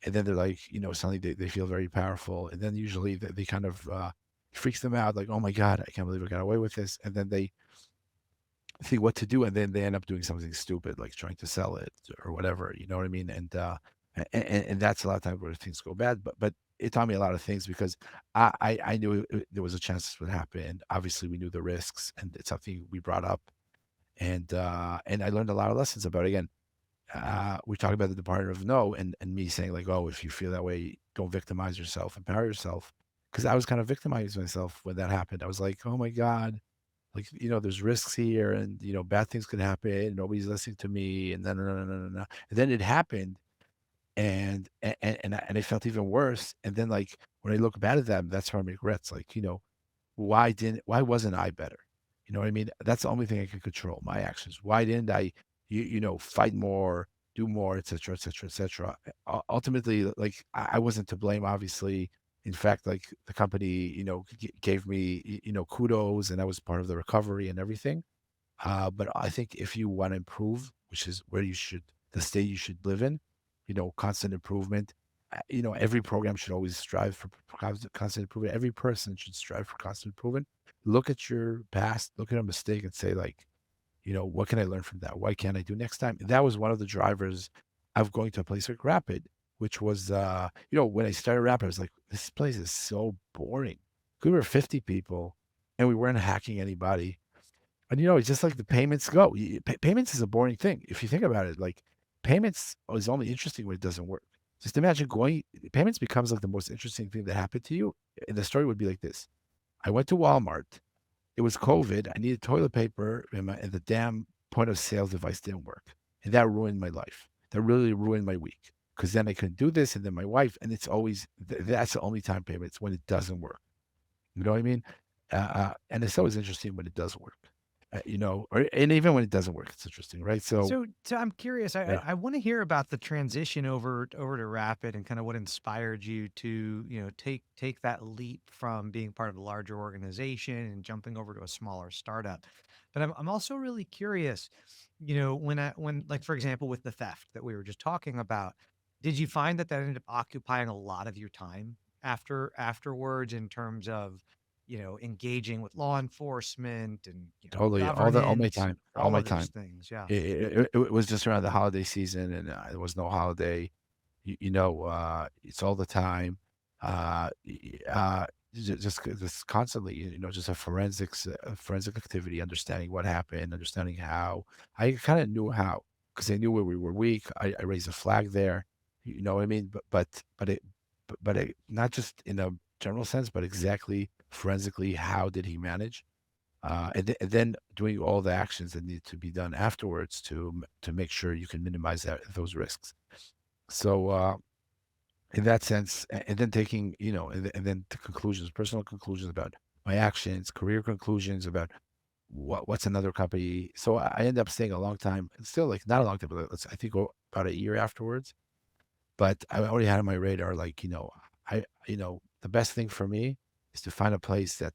and then they're like, suddenly they feel very powerful, and then usually they kind of freaks them out, like, oh my god, I can't believe I got away with this, and then they think what to do, and then they end up doing something stupid, like trying to sell it or whatever. You know what I mean? And that's a lot of times where things go bad. But it taught me a lot of things because I knew there was a chance this would happen. Obviously, we knew the risks, and it's something we brought up, and I learned a lot of lessons about it. Again. We talked about the department of no, and me saying like, oh, if you feel that way, don't victimize yourself, empower yourself. Because I was kind of victimizing myself when that happened. I was like, oh my god, like, there's risks here, and bad things could happen. Nobody's listening to me, and then no, no, no, no, no. And then it happened, and I felt even worse. And then like when I look back at that, that's where I regrets. Like, why wasn't I better? You know what I mean? That's the only thing I can control, my actions. Why didn't I, fight more, do more, et cetera, et cetera, et cetera. Ultimately, like I wasn't to blame, obviously. In fact, like the company, gave me, kudos, and I was part of the recovery and everything. But I think if you want to improve, which is where the state you should live in, constant improvement. Every program should always strive for constant improvement. Every person should strive for constant improvement. Look at your past, look at a mistake, and say like, what can I learn from that? Why can't I do next time? That was one of the drivers of going to a place like Rapid, which was, when I started Rapid, I was like, this place is so boring. We were 50 people, and we weren't hacking anybody. And, it's just like the payments go. Payments is a boring thing. If you think about it, like payments is only interesting when it doesn't work. Just imagine payments becomes like the most interesting thing that happened to you. And the story would be like this. I went to Walmart. It was COVID. I needed toilet paper, and the damn point of sale device didn't work. And that ruined my life. That really ruined my week. Because then I couldn't do this. And then my wife, and it's always, that's the only time payments when it doesn't work. You know what I mean? And it's always interesting when it does work. And even when it doesn't work, it's interesting, right? So
So I'm curious. I
yeah,
I, I want to hear about the transition over to Rapid and kind of what inspired you to take that leap from being part of a larger organization and jumping over to a smaller startup. But I'm also really curious. When like for example with the theft that we were just talking about, did you find that ended up occupying a lot of your time afterwards in terms of engaging with law enforcement and,
totally. All my
governance and
time, all
all
my
of those
time.
things. Yeah.
It was just around the holiday season, and there was no holiday. It's all the time. Just constantly, just a forensic activity, understanding what happened, understanding how. I kind of knew how because I knew where we were weak. I raised a flag there. You know what I mean? But not just in a general sense, but exactly forensically, how did he manage? And then doing all the actions that need to be done afterwards to make sure you can minimize those risks. So in that sense, and then taking, and then the conclusions, personal conclusions about my actions, career conclusions about what's another company. So I end up staying a long time, and still like not a long time, but I think about a year afterwards. But I already had on my radar, like, the best thing for me is to find a place that,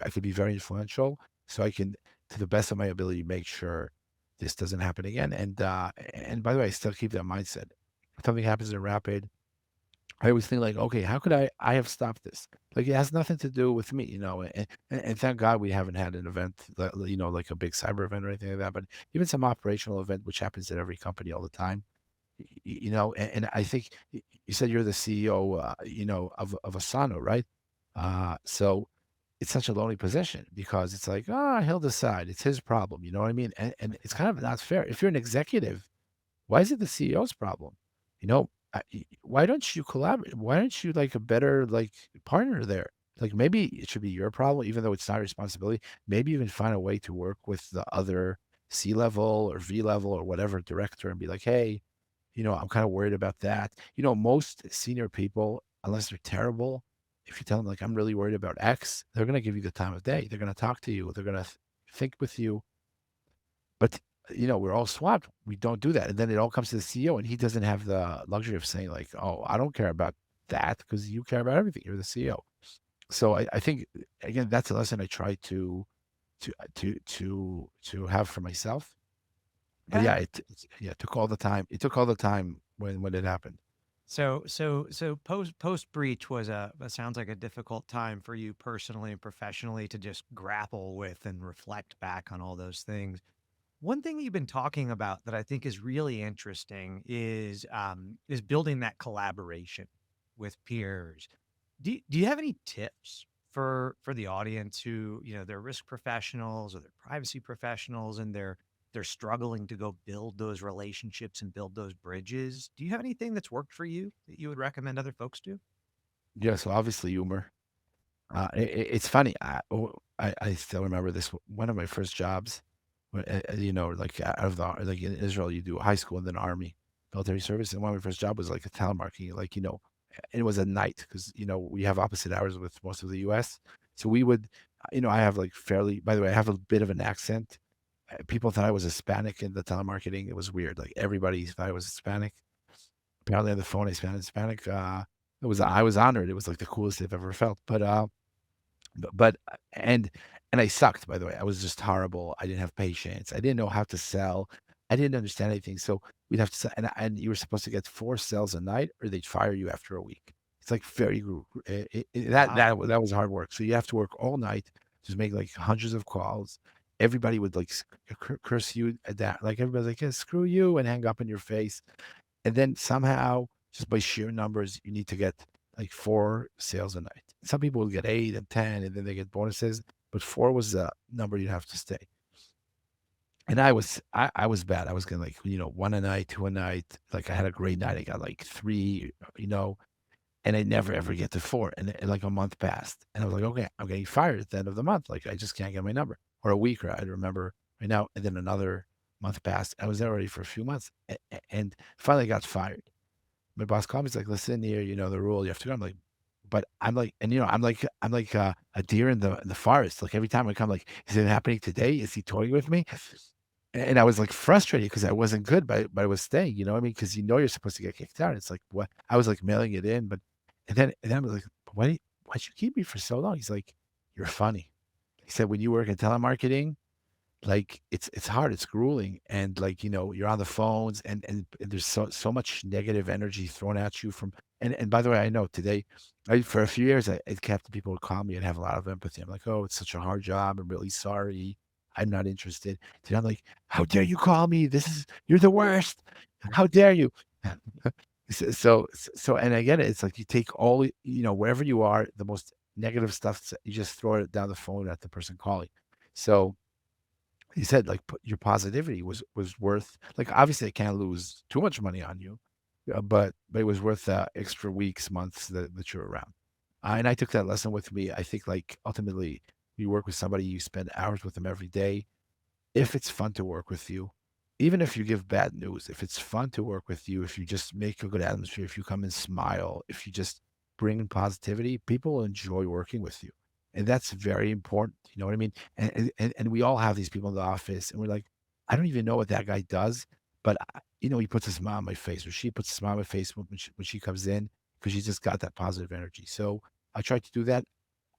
I could be very influential, so I can, to the best of my ability, make sure this doesn't happen again. And by the way, I still keep that mindset. If something happens in Rapid, I always think like, okay, how could I have stopped this? Like it has nothing to do with me, and thank God we haven't had an event that, like a big cyber event or anything like that. But even some operational event, which happens at every company all the time, and I think you said you're the CEO, of Asano, right? So it's such a lonely position because it's like, he'll decide. It's his problem. You know what I mean? And it's kind of not fair. If you're an executive, why is it the CEO's problem? You know, why don't you collaborate? Why aren't you like a better like partner there? Like maybe it should be your problem, even though it's not a responsibility. Maybe even find a way to work with the other C level or V level or whatever director and be like, hey, I'm kind of worried about that. Most senior people, unless they're terrible, if you tell them like I'm really worried about X, they're gonna give you the time of day. They're gonna talk to you. They're gonna think with you, but, we're all swamped. We don't do that, and then it all comes to the CEO, and he doesn't have the luxury of saying like, "Oh, I don't care about that because you care about everything. You're the CEO." So I think, again, that's a lesson I try to have for myself. But
Yeah.
yeah, it took all the time. It took all the time when it happened.
So post breach was it sounds like a difficult time for you personally and professionally to just grapple with and reflect back on all those things. One thing you've been talking about that I think is really interesting is building that collaboration with peers. Do you have any tips for the audience who, they're risk professionals or they're privacy professionals and they're struggling to go build those relationships and build those bridges? Do you have anything that's worked for you that you would recommend other folks do?
Yeah, so obviously humor. It's funny. I still remember this. One of my first jobs, like out of the like in Israel, you do high school and then army, military service. And one of my first job was like a telemarketing, like and it was at night because we have opposite hours with most of the U.S. So we would, I have like fairly. By the way, I have a bit of an accent. People thought I was Hispanic in the telemarketing. It was weird. Like everybody thought I was Hispanic. Apparently on the phone, I sounded Hispanic. I was honored. It was like the coolest I've ever felt. But and I sucked, by the way. I was just horrible. I didn't have patience. I didn't know how to sell. I didn't understand anything. So we'd have to sell, and you were supposed to get 4 sales a night, or they'd fire you after a week. It's like very
Wow.
that was hard work. So you have to work all night, just make like hundreds of calls. Everybody would like curse you at that. Like everybody's like, yeah, screw you, and hang up in your face. And then somehow, just by sheer numbers, you need to get like 4 sales a night. Some people will get 8 and 10, and then they get bonuses, but 4 was the number you have to stay. And I was bad. I was getting like, 1 a night, 2 a night. Like I had a great night. I got like 3, and I never ever get to 4. And like a month passed. And I was like, okay, I'm getting fired at the end of the month. Like I just can't get my number. Or a week, or I remember right now. And then another month passed. I was there already for a few months and finally got fired. My boss called me. He's like, "Listen here, you know the rule. You have to go." I'm like, "But I'm like," and I'm like a deer in the forest. Like every time I come, like, "Is it happening today? Is he toying with me?" And I was like frustrated because I wasn't good, but I was staying. You know what I mean? Because you're supposed to get kicked out. It's like what I was like mailing it in, but and then I was like, Why'd you keep me for so long?" He's like, "You're funny." He said, "When you work in telemarketing, like, it's hard, it's grueling, and, like, you're on the phones and there's so much negative energy thrown at you from." And by the way, I know today for a few years, it kept people would call me and have a lot of empathy. I'm like, "Oh, it's such a hard job. I'm really sorry. I'm not interested." Today, I'm like, "How dare you call me? You're the worst. How dare you?" So and I get it. It's like you take all, wherever you are, the most negative stuff, you just throw it down the phone at the person calling. So he said, like, your positivity was worth, like, obviously, I can't lose too much money on you, but it was worth the extra weeks, months that you're around. And I took that lesson with me. I think, like, ultimately, you work with somebody, you spend hours with them every day. If it's fun to work with you, even if you give bad news, if it's fun to work with you, if you just make a good atmosphere, if you come and smile, if you just bring positivity, people will enjoy working with you. And that's very important. You know what I mean? And we all have these people in the office and we're like, I don't even know what that guy does, but he puts a smile on my face or she puts a smile on my face when she comes in because she's just got that positive energy. So I try to do that.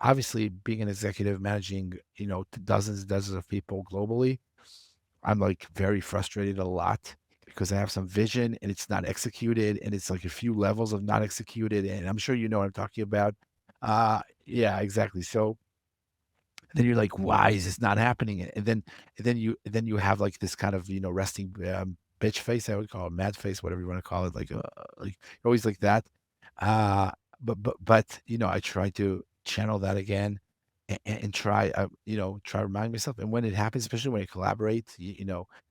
Obviously, being an executive, managing, dozens and dozens of people globally, I'm like very frustrated a lot because I have some vision and it's not executed and it's like a few levels of not executed. And I'm sure you know what I'm talking about. Yeah, exactly. So then you're like, why is this not happening? And then you have like this kind of, resting bitch face, I would call it mad face, whatever you want to call it, like always like that. Uh but I try to channel that again and try try to remind myself. And when it happens, especially when I collaborate,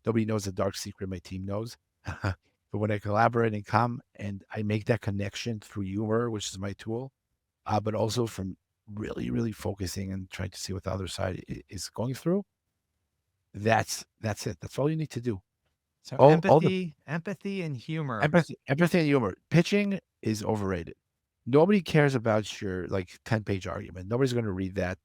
nobody knows the dark secret my team knows. But when I collaborate and come and I make that connection through humor, which is my tool, but also from really, really focusing and trying to see what the other side is going through. That's it. That's all you need to do.
So
All the
empathy and humor.
empathy and humor. Pitching is overrated. Nobody cares about your like 10-page argument. Nobody's going to read that.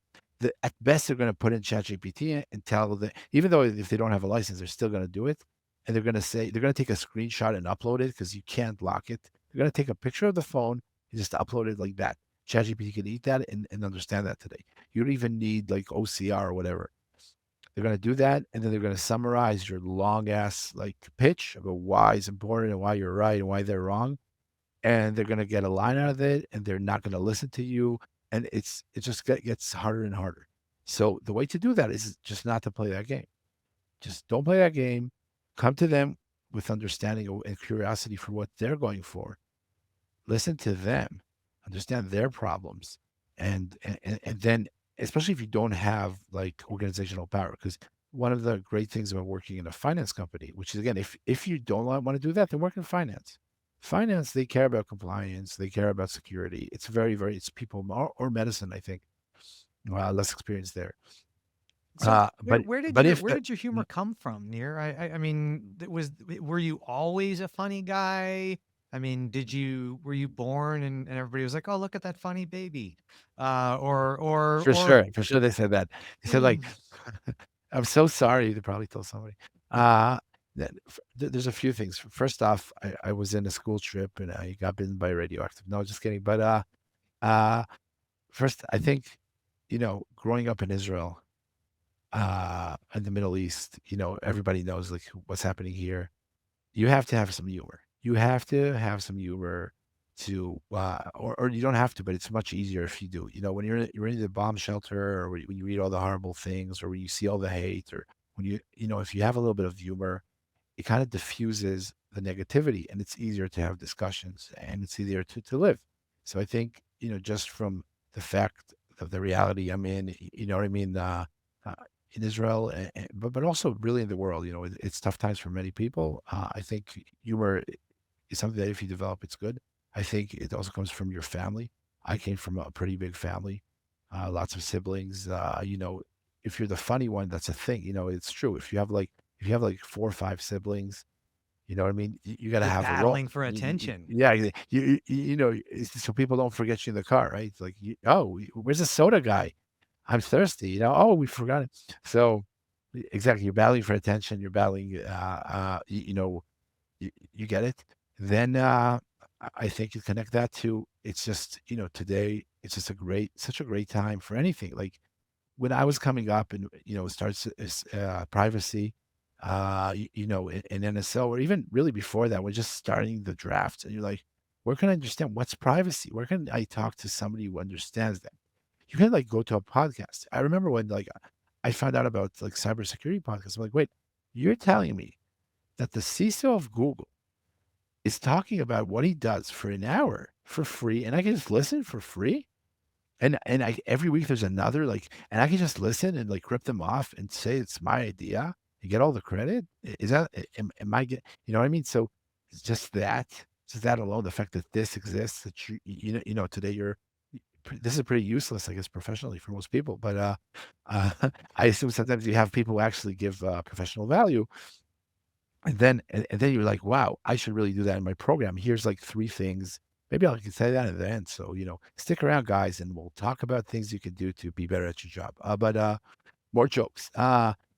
At best, they're going to put in ChatGPT and tell the even though if they don't have a license, they're still going to do it. And they're going to take a screenshot and upload it because you can't lock it. They're going to take a picture of the phone and just upload it like that. ChatGPT can eat that and understand that today. You don't even need like OCR or whatever. They're going to do that, and then they're going to summarize your long ass like pitch about why it's important and why you're right and why they're wrong, and they're going to get a line out of it, and they're not going to listen to you, and it just gets harder and harder. So the way to do that is just not to play that game. Just don't play that game. Come to them with understanding and curiosity for what they're going for. Listen to them, understand their problems, and then, especially if you don't have like organizational power, because one of the great things about working in a finance company, which is again, if you don't want to do that, then work in finance. Finance, they care about compliance, they care about security. It's very, very, it's people or medicine, I think. Less experience there.
So
But if
where did your humor come from, Nir? I mean, were you always a funny guy? I mean, were you born and everybody was like, "Oh, look at that funny baby,"
for sure, they said that. They said like, I'm so sorry. They probably told somebody. Uh, there's a few things. First off, I was in a school trip and I got bitten by radioactive. No, just kidding. But uh, first, I think, growing up in Israel, in the Middle East, everybody knows like what's happening here. You have to have some humor. You have to have some humor to, or you don't have to, but it's much easier if you do. When you're in the bomb shelter, or when you read all the horrible things, or when you see all the hate, or when if you have a little bit of humor, it kind of diffuses the negativity, and it's easier to have discussions, and it's easier to live. So I think, just from the fact of the reality I'm in, you know what I mean. Uh, in Israel, but also really in the world. It's tough times for many people. I think humor is something that if you develop, it's good. I think it also comes from your family. I came from a pretty big family, lots of siblings. If you're the funny one, that's a thing. It's true. If you have like 4 or 5 siblings, you know what I mean. You got to
You're
have a role.
battling for attention.
Yeah, so people don't forget you in the car, right? It's like, oh, where's the soda guy? I'm thirsty, "Oh, we forgot it." So, exactly, you're battling for attention, you're battling, you get it? Then, I think you connect that to it's just, today, it's just such a great time for anything. Like, when I was coming up and, it starts privacy, in NSO, or even really before that, we're just starting the draft, and you're like, "Where can I understand what's privacy? Where can I talk to somebody who understands that?" You can like go to a podcast. I remember when like I found out about like cybersecurity podcasts. I'm like, wait, you're telling me that the CISO of Google is talking about what he does for an hour for free, and I can just listen for free? And I every week there's another like, and I can just listen and like rip them off and say it's my idea and get all the credit. Is that am I get you know what I mean? So it's just that alone, the fact that this exists, that today this is pretty useless, I guess, professionally for most people. But I assume sometimes you have people who actually give professional value. And then you're like, wow, I should really do that in my program. Here's like three things. Maybe I can say that at the end. So, stick around, guys, and we'll talk about things you can do to be better at your job. But more jokes.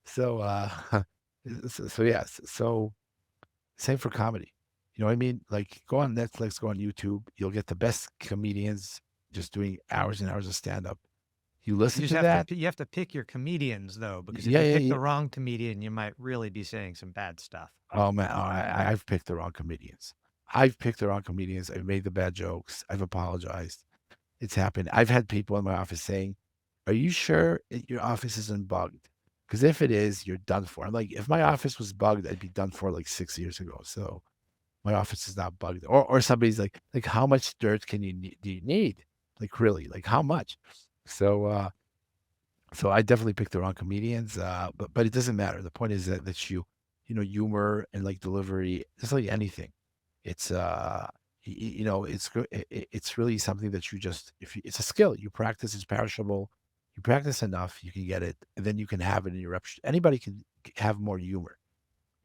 So, so yes. So same for comedy. You know what I mean? Like, go on Netflix, go on YouTube. You'll get the best comedians just doing hours and hours of stand up. You
You
listen
just
to
have to
that.
you have to pick your comedians though, because if
Yeah,
you
yeah,
pick
yeah.
the wrong comedian, you might really be saying some bad stuff.
Oh man, I've picked the wrong comedians. I've picked the wrong comedians. I've made the bad jokes. I've apologized. It's happened. I've had people in my office saying, "Are you sure your office isn't bugged? Because if it is, you're done for." I'm like, if my office was bugged, I'd be done for like 6 years ago. So my office is not bugged. Or somebody's like, how much dirt do you need? Like really, like how much? So so I definitely picked the wrong comedians, but it doesn't matter. The point is that humor and like delivery, just like anything, it's it's really something that you just it's a skill you practice. It's perishable. You practice enough, you can get it, and then you can have it in your repertoire. Anybody can have more humor.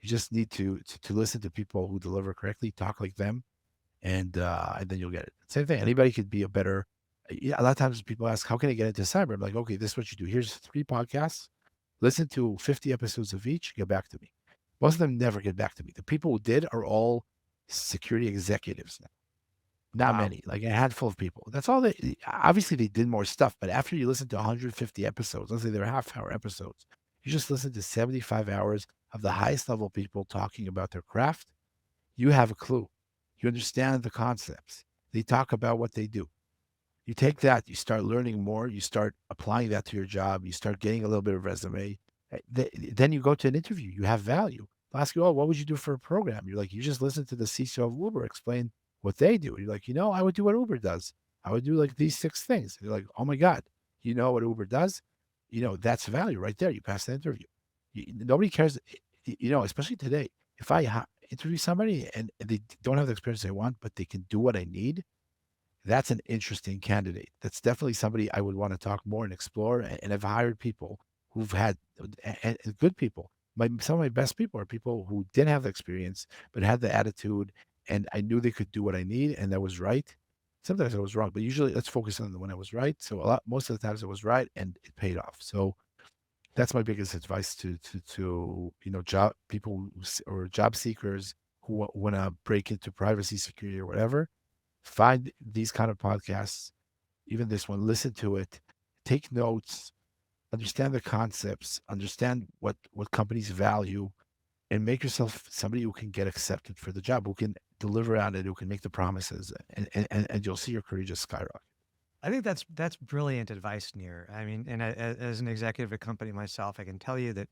You just need to listen to people who deliver correctly, talk like them, and then you'll get it. Same thing. Anybody could be a better. Yeah, a lot of times people ask, "How can I get into cyber?" I'm like, "Okay, this is what you do. Here's 3 podcasts. Listen to 50 episodes of each. Get back to me." Most of them never get back to me. The people who did are all security executives now. Not
Wow.
many, like a handful of people. That's all they. Obviously, they did more stuff, but after you listen to 150 episodes, let's say they're half-hour episodes, you just listen to 75 hours of the highest level people talking about their craft. You have a clue. You understand the concepts. They talk about what they do. You take that, you start learning more, you start applying that to your job, you start getting a little bit of resume. Then you go to an interview, you have value. They'll ask you, oh, what would you do for a program? You're like, you just listen to the CISO of Uber explain what they do. You're like, I would do what Uber does. I would do like these 6 things. You're like, oh my God, you know what Uber does? That's value right there. You pass the interview. Nobody cares, especially today. If I interview somebody and they don't have the experience I want, but they can do what I need, that's an interesting candidate. That's definitely somebody I would want to talk more and explore. And I've hired people who've had and good people. Some of my best people are people who didn't have the experience but had the attitude, and I knew they could do what I need, and that was right. Sometimes I was wrong, but usually let's focus on the when I was right. So most of the times I was right, and it paid off. So that's my biggest advice to job people or job seekers who want to break into privacy, security, or whatever. Find these kind of podcasts, even this one, listen to it, take notes, understand the concepts, understand what companies value, and make yourself somebody who can get accepted for the job, who can deliver on it, who can make the promises, and you'll see your career just skyrocket.
I think that's brilliant advice, Nir. I mean, and as an executive at a company myself, I can tell you that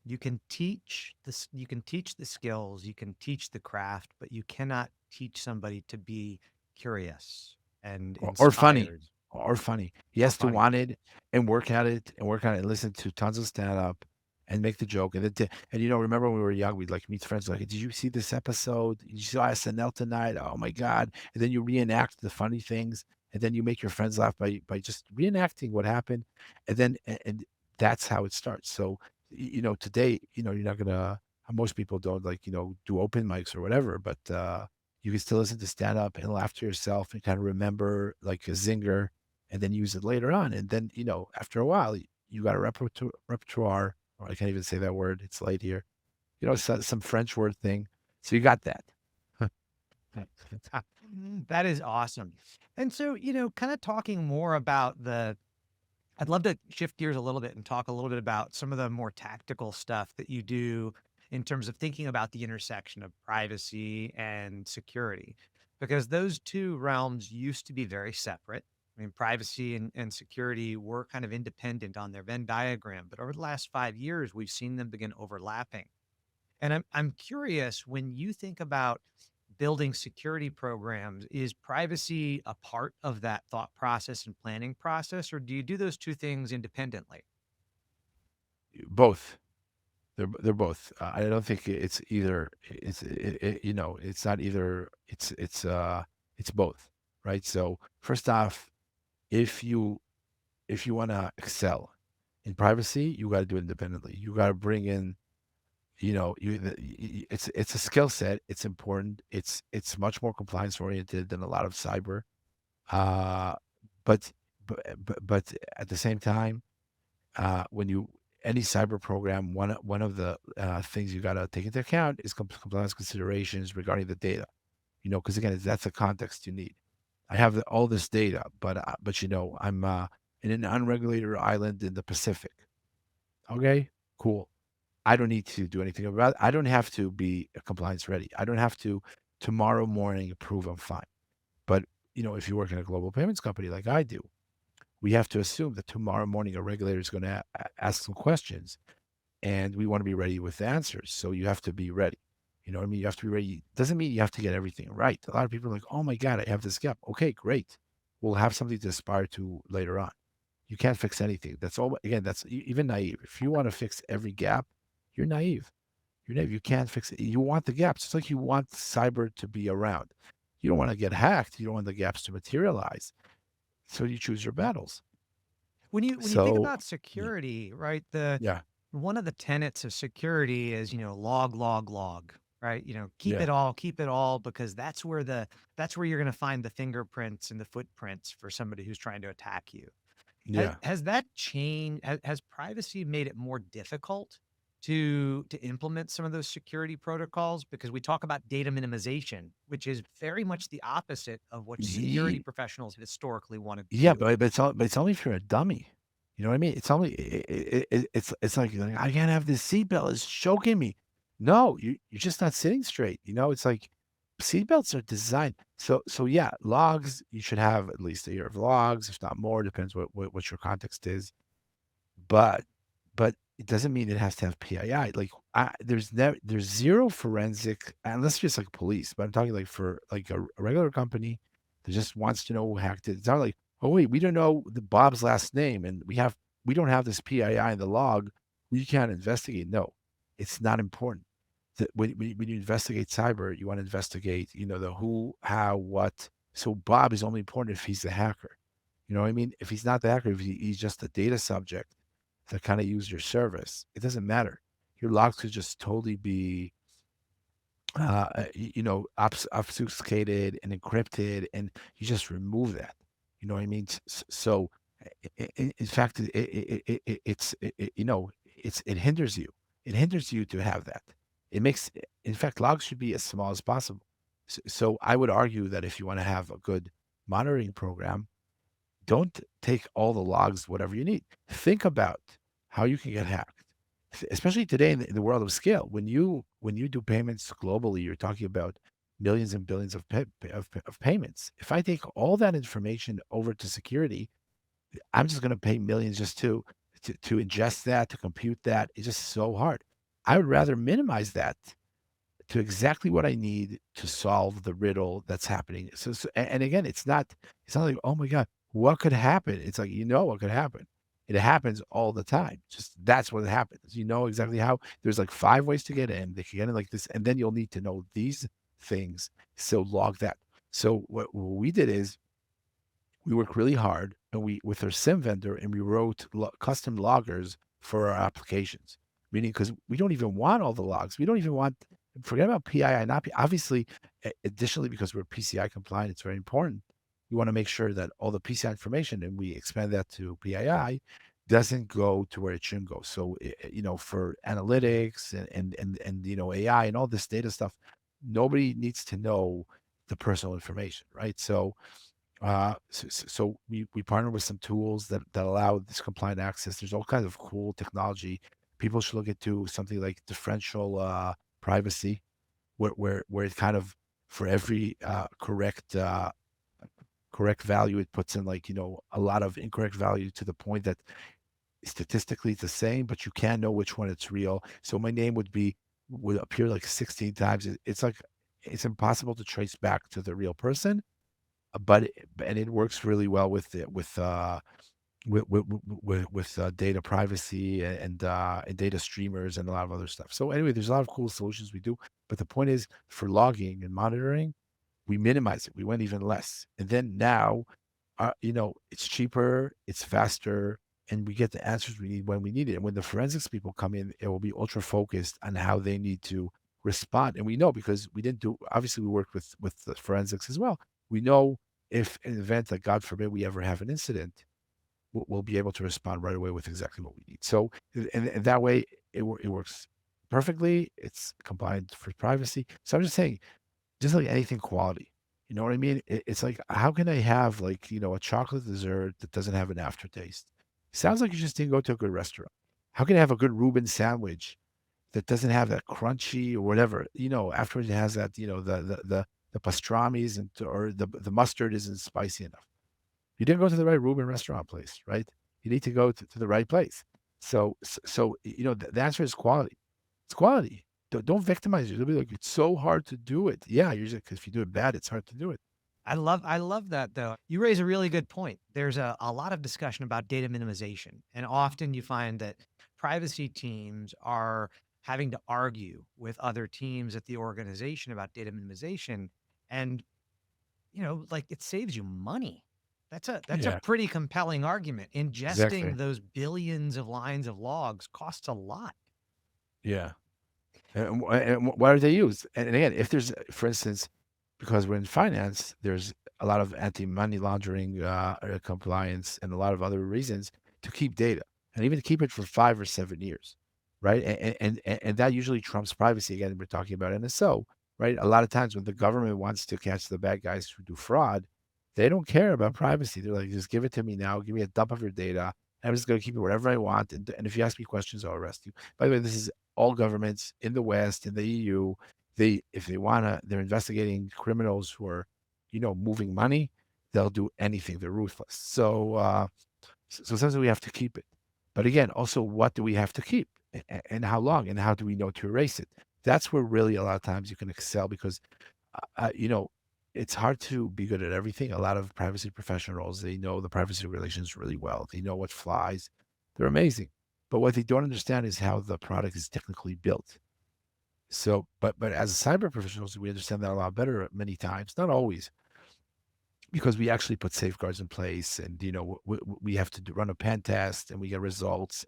you can teach the skills, you can teach the craft, but you cannot teach somebody to be curious and
Or funny,
inspired
or funny. He
or
has to
funny.
want it and work at it and work on it and listen to tons of stand up and make the joke. Remember when we were young, we'd like meet friends like, did you see this episode? Did you saw SNL tonight? Oh my God. And then you reenact the funny things, and then you make your friends laugh by just reenacting what happened. And that's how it starts. So, today, you're not gonna most people don't like, do open mics or whatever, but you can still listen to stand up and laugh to yourself and kind of remember like a zinger and then use it later on. And then, after a while, you got a repertoire, or I can't even say that word. It's late here. Some French word thing. So you got that.
That is awesome. And so, kind of talking more about I'd love to shift gears a little bit and talk a little bit about some of the more tactical stuff that you do in terms of thinking about the intersection of privacy and security, because those two realms used to be very separate. I mean, privacy and security were kind of independent on their Venn diagram, but over the last 5 years, we've seen them begin overlapping. And I'm curious, when you think about building security programs, is privacy a part of that thought process and planning process, or do you do those two things independently?
Both. They're both. I don't think it's either. It's not either. It's both, right? So first off, if you want to excel in privacy, you got to do it independently. You got to bring in it's a skill set. It's important. It's much more compliance oriented than a lot of cyber. Uh, but but at the same time, when you any cyber program, one of the things you got to take into account is compliance considerations regarding the data. Because again, that's the context you need. I have all this data, but I'm in an unregulated island in the Pacific. Okay, cool. I don't need to do anything about it. I don't have to be compliance ready. I don't have to tomorrow morning prove I'm fine. But if you work in a global payments company like I do, we have to assume that tomorrow morning a regulator is going to ask some questions, and we want to be ready with the answers. So you have to be ready. You know what I mean? You have to be ready. Doesn't mean you have to get everything right. A lot of people are like, "Oh my God, I have this gap." Okay, great. We'll have something to aspire to later on. You can't fix anything. That's all. Again, that's even naive. If you want to fix every gap, you're naive. You're naive. You can't fix it. You want the gaps. It's like you want cyber to be around. You don't want to get hacked. You don't want the gaps to materialize. So you choose your battles.
When you think
So
about
yeah,
security, right? The
yeah,
one of the tenets of security is, log, log, log, right?
yeah,
Keep it all, because that's where you're going to find the fingerprints and the footprints for somebody who's trying to attack you.
yeah.
Has that changed? Has privacy made it more difficult to implement some of those security protocols? Because we talk about data minimization, which is very much the opposite of what security
Ye
professionals historically wanted to
Yeah,
do.
but it's only if you're a dummy. You know what I mean? It's only it's like, "I can't have this seatbelt, it's choking me." No, you're just not sitting straight, It's like seatbelts are designed so yeah, logs, you should have at least a year of logs, if not more, depends what your context is. But but it doesn't mean it has to have PII. Like, there's zero forensic unless you're just like police, but I'm talking like for like a regular company that just wants to know who hacked it. It's not like, "Oh, wait, we don't know the Bob's last name, and we don't have this PII in the log. We can't investigate." No, it's not important. When you investigate cyber, you want to investigate, the who, how, what. So Bob is only important if he's the hacker. You know what I mean? If he's not the hacker, if he's just a data subject that kind of use your service, it doesn't matter. Your logs could just totally be, obfuscated and encrypted, and you just remove that. You know what I mean? So, in fact, it hinders you. It hinders you to have that. It makes, in fact, logs should be as small as possible. So I would argue that if you want to have a good monitoring program, don't take all the logs, whatever you need. Think about how you can get hacked, especially today in the world of scale. When you do payments globally, you're talking about millions and billions of payments. If I take all that information over to security, I'm just going to pay millions just to ingest that, to compute that. It's just so hard. I would rather minimize that to exactly what I need to solve the riddle that's happening. And again, it's not like, oh my God, what could happen? It's like, what could happen. It happens all the time. Just that's what happens. You know exactly how. There's like 5 ways to get in. They can get in like this, and then you'll need to know these things. So log that. So what we did is we worked really hard, and we with our SIM vendor, and we wrote custom loggers for our applications. Meaning, because we don't even want all the logs. We don't even want, forget about PII, not obviously. Additionally, because we're PCI compliant, it's very important. We want to make sure that all the PCI information, and we expand that to PII, doesn't go to where it shouldn't go. So, for analytics and AI and all this data stuff, nobody needs to know the personal information, right? So we partner with some tools that allow this compliant access. There's all kinds of cool technology. People should look into something like differential privacy, where it kind of, for every correct value, it puts in, like, a lot of incorrect value, to the point that statistically it's the same, but you can't know which one it's real. So my name would appear like 16 times. It's like it's impossible to trace back to the real person, but it works really well with data privacy and data streamers and a lot of other stuff. So anyway, there's a lot of cool solutions we do, but the point is, for logging and monitoring, we minimize it. We went even less, and then now, it's cheaper, it's faster, and we get the answers we need when we need it. And when the forensics people come in, it will be ultra focused on how they need to respond. And we know because we didn't do obviously we worked with the forensics as well. We know if in an event that God forbid we ever have an incident, we'll be able to respond right away with exactly what we need. So and that way it works perfectly. It's compliant for privacy. So I'm just saying, just like anything quality. You know what I mean? It's like, how can I have like, a chocolate dessert that doesn't have an aftertaste? Sounds like you just didn't go to a good restaurant. How can I have a good Reuben sandwich that doesn't have that crunchy or whatever? Afterwards it has that, the pastrami's or the mustard isn't spicy enough. You didn't go to the right Reuben restaurant place, right? You need to go to the right place. So the answer is quality. It's quality. Don't victimize yourself. Be like, it's so hard to do it. Yeah, you're just because if you do it bad, it's hard to do it.
I love that though. You raise a really good point. There's a lot of discussion about data minimization, and often you find that privacy teams are having to argue with other teams at the organization about data minimization. And like it saves you money. That's a
Yeah,
pretty compelling argument.
exactly.
Ingesting those billions of lines of logs costs a lot.
Yeah. And what are they used? And again, if there's, for instance, because we're in finance, there's a lot of anti-money laundering compliance and a lot of other reasons to keep data and even to keep it for 5 or 7 years, right? And that usually trumps privacy. Again, we're talking about NSO, right? A lot of times when the government wants to catch the bad guys who do fraud, they don't care about privacy. They're like, just give it to me now. Give me a dump of your data. I'm just going to keep it wherever I want. And if you ask me questions, I'll arrest you. By the way, this is all governments in the West, in the EU. If they wanna, they're investigating criminals who are, moving money. They'll do anything. They're ruthless. So sometimes we have to keep it. But again, also, what do we have to keep, and how long, and how do we know to erase it? That's where really a lot of times you can excel because, it's hard to be good at everything. A lot of privacy professionals, they know the privacy regulations really well. They know what flies. They're amazing. But what they don't understand is how the product is technically built. So, but as cyber professionals, we understand that a lot better many times, not always, because we actually put safeguards in place, and we have to run a pen test, and we get results.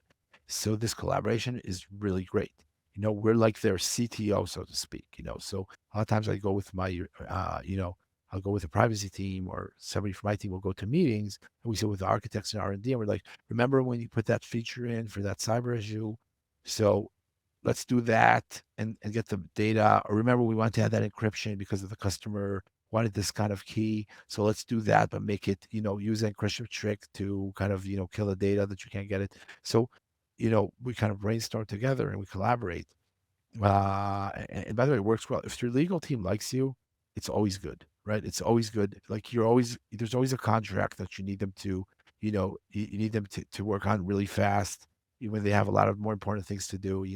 So this collaboration is really great. We're like their CTO, so to speak. So a lot of times I go with my, I'll go with a privacy team or somebody from my team will go to meetings, and we sit with the architects and R&D, and we're like, remember when you put that feature in for that cyber issue? So let's do that and get the data. Or remember, we want to have that encryption because of the customer wanted this kind of key. So let's do that, but make it, use an encryption trick to kind of, kill the data that you can't get it. So, we kind of brainstorm together and we collaborate. And by the way, it works well. If your legal team likes you, it's always good, right? It's always good. Like there's always a contract that you need them to, you need them to work on really fast, even when they have a lot of more important things to do.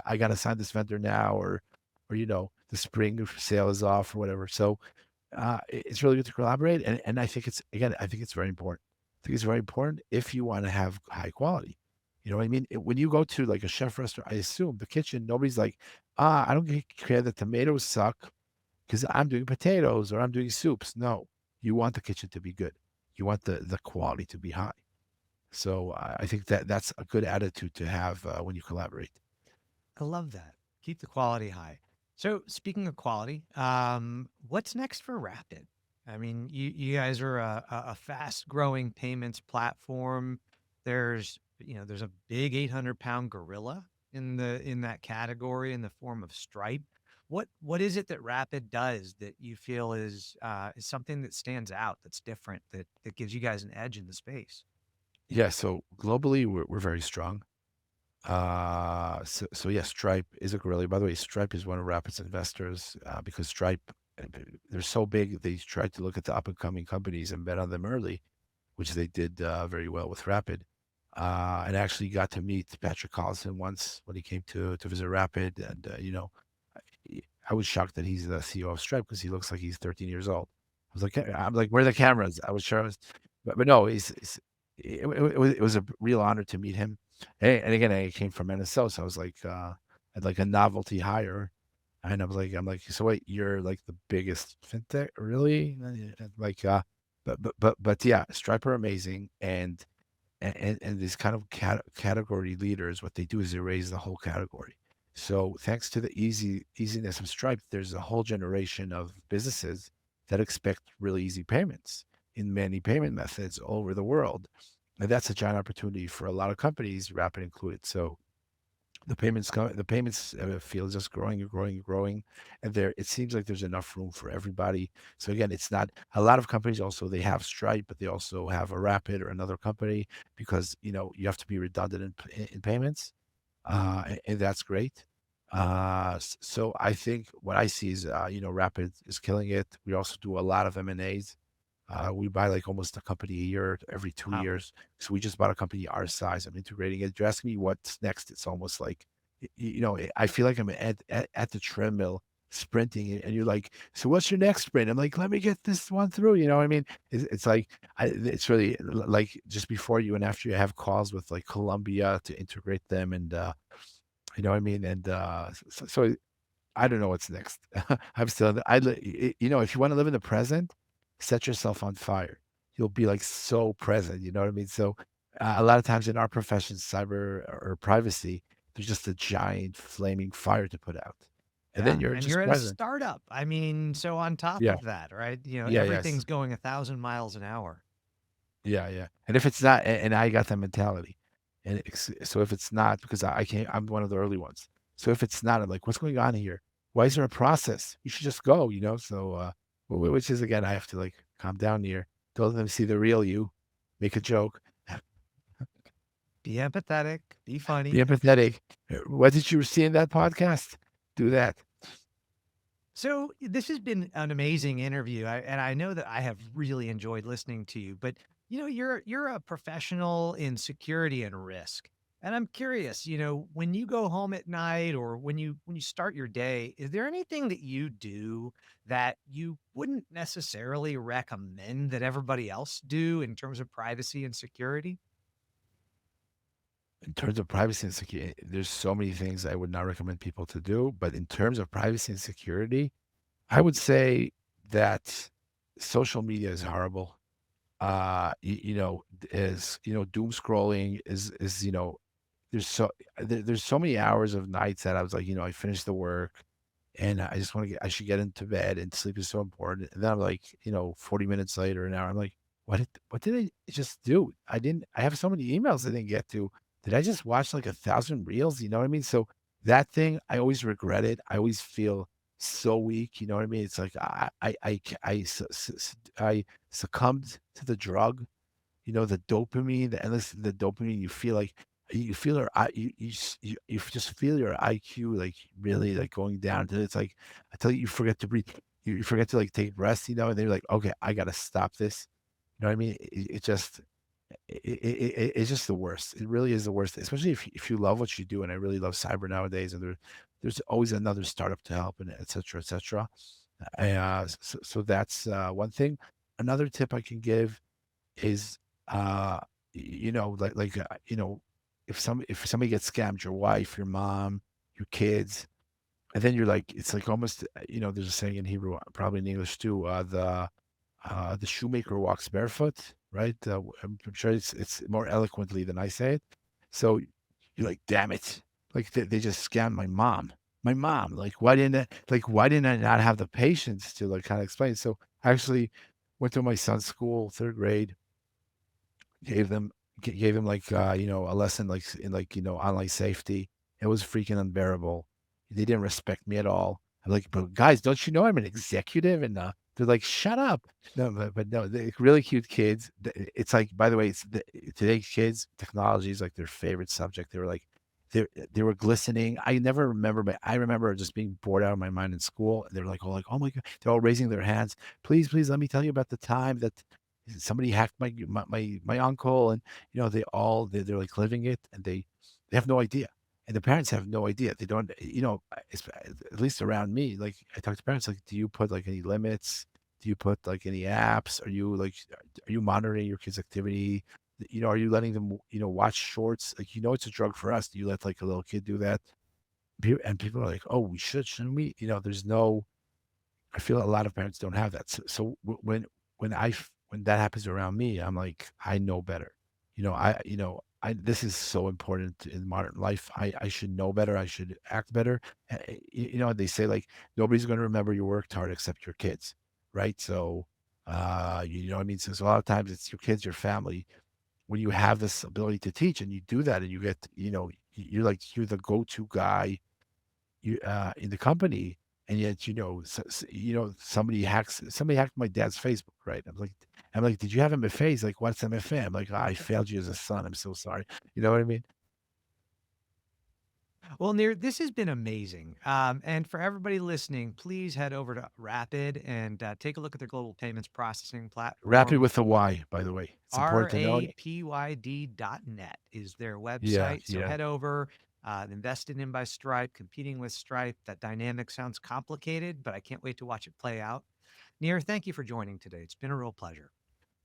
I got to sign this vendor now, or the spring sale is off or whatever. So it's really good to collaborate, and I think it's very important. I think it's very important if you want to have high quality. You know what I mean? When you go to like a chef restaurant, I assume the kitchen, nobody's like, I don't care that tomatoes suck because I'm doing potatoes or I'm doing soups. No, you want the kitchen to be good. You want the quality to be high. So I think that's a good attitude to have when you collaborate.
I love that. Keep the quality high. So speaking of quality, what's next for Rapid? I mean, you guys are a fast growing payments platform. There's a big 800-pound gorilla in that category in the form of Stripe. What is it that Rapid does that you feel is something that stands out, that's different, that gives you guys an edge in the space?
Yeah. So globally, we're very strong. So yeah, Stripe is a gorilla. By the way, Stripe is one of Rapid's investors because Stripe, they're so big, they tried to look at the up and coming companies and bet on them early, which they did very well with Rapid. And actually got to meet Patrick Collison once when he came to visit Rapid, and I was shocked that he's the CEO of Stripe because he looks like he's 13 years old. I'm like, where are the cameras? I was sure, but no, it was a real honor to meet him. And again, I came from NSO, so I was like, I'd like a novelty hire. And I'm like, so wait, you're like the biggest fintech, really? And like, but yeah, Stripe are amazing, and and these kind of category leaders, what they do is they raise the whole category. So thanks to the easiness of Stripe, there's a whole generation of businesses that expect really easy payments in many payment methods all over the world. And that's a giant opportunity for a lot of companies, Rapid included. So the payments field is just growing and growing and growing, and there it seems like there's enough room for everybody. So again, it's not a lot of companies also they have Stripe, but they also have a Rapid or another company because you have to be redundant in payments, and that's great. So I think what I see is Rapid is killing it. We also do a lot of M&As. We buy like almost a company a year, every two
Wow.
years. So we just bought a company our size. I'm integrating it. You're asking me what's next. It's almost like, I feel like I'm at the treadmill sprinting, and you're like, so what's your next sprint? I'm like, let me get this one through. You know what I mean? It's like, it's really like just before you and after you have calls with like Columbia to integrate them, and you know what I mean? And so I don't know what's next. I'm still if you wanna live in the present, set yourself on fire. You'll be, like, so present, you know what I mean? So, a lot of times in our profession, cyber or privacy, there's just a giant flaming fire to put out, and then
Yeah,
you're
and you're
just
at a
present.
startup. I mean, so on top
Yeah.
of that, right?
Yeah, yes.
Everything's going 1,000 miles an hour.
Yeah, yeah, and if it's not and I got that mentality, and so if it's not because I can't I'm one of the early ones. So if it's not, I'm like, "What's going on here? Why is there a process? You should just go," you know? So, which is again, I have to, like, calm down here, don't let them see the real you, make a joke,
Be empathetic, be
be
funny.
empathetic. What did you see in that podcast? Do that.
So this has been an amazing interview, and I know that I have really enjoyed listening to you. But you're a professional in security and risk, and I'm curious. When you go home at night or when you start your day, is there anything that you do that you wouldn't necessarily recommend that everybody else do in terms of privacy and security?
In terms of privacy and security, there's so many things I would not recommend people to do, but in terms of privacy and security, I would say that social media is horrible. Is doom scrolling is there's there's so many hours of nights that I was like, I finished the work and I just want to I should get into bed and sleep is so important. And then I'm like, 40 minutes later, an hour, I'm like, what did I just do? I have so many emails I didn't get to. Did I just watch like 1,000 reels? You know what I mean? So that thing, I always regret it. I always feel so weak. You know what I mean? It's like I succumbed to the drug, the dopamine, the dopamine, you feel your I you just feel your IQ, like, really, like, going down till it's like until you forget to breathe. You forget to, like, take breaths, and then you're like, "Okay, I gotta stop this." You know what I mean? It just it's just the worst. It really is the worst, especially if you love what you do, and I really love cyber nowadays, and there's always another startup to help and et cetera, et cetera. So that's, one thing. Another tip I can give is, if somebody gets scammed, your wife, your mom, your kids, and then you're like, it's like almost, there's a saying in Hebrew, probably in English too, the shoemaker walks barefoot, right? I'm sure it's more eloquently than I say it. So you're like, damn it, like they just scammed my mom. My mom, why didn't I not have the patience to like kind of explain? So I actually went to my son's school, third grade, Gave them gave him, like, a lesson, like, in, like, online safety. It was freaking unbearable. They didn't respect me at all. I'm like, "But guys, don't you know I'm an executive?" And, they're like, "Shut up." No, but no, they're really cute kids. It's like, by the way, today's kids, technology is, like, their favorite subject. They were glistening. I never remember, but I remember just being bored out of my mind in school. They were like, all like, "Oh my god." They're all raising their hands. "Please, please let me tell you about the time that somebody hacked my uncle," and they're like living it, and they have no idea, and the parents have no idea. They don't, at least around me. Like I talk to parents, like, do you put like any limits? Do you put like any apps? Are you monitoring your kids' activity? Are you letting them watch shorts? Like it's a drug for us. Do you let like a little kid do that? And people are like, oh, we should, shouldn't we? There's no I feel a lot of parents don't have that. So when that happens around me, I'm like, I know better. This is so important in modern life. I should know better. I should act better. They say like nobody's going to remember you worked hard except your kids, right? So, what I mean? So a lot of times it's your kids, your family. When you have this ability to teach and you do that and you get, you're the go-to guy in the company, and yet somebody hacked my dad's Facebook, right? I'm like, did you have MFA? He's like, what's MFA? I'm like, I failed you as a son. I'm so sorry. You know what I mean?
Well, Nir, this has been amazing. And for everybody listening, please head over to Rapyd and take a look at their global payments processing
Rapid
platform.
with a Y, by the way. It's important to know.
rapyd.net is their
Yeah,
website. So
yeah.
head over, invested in by Stripe, competing with Stripe. That dynamic sounds complicated, but I can't wait to watch it play out. Nir, thank you for joining today. It's been a real pleasure.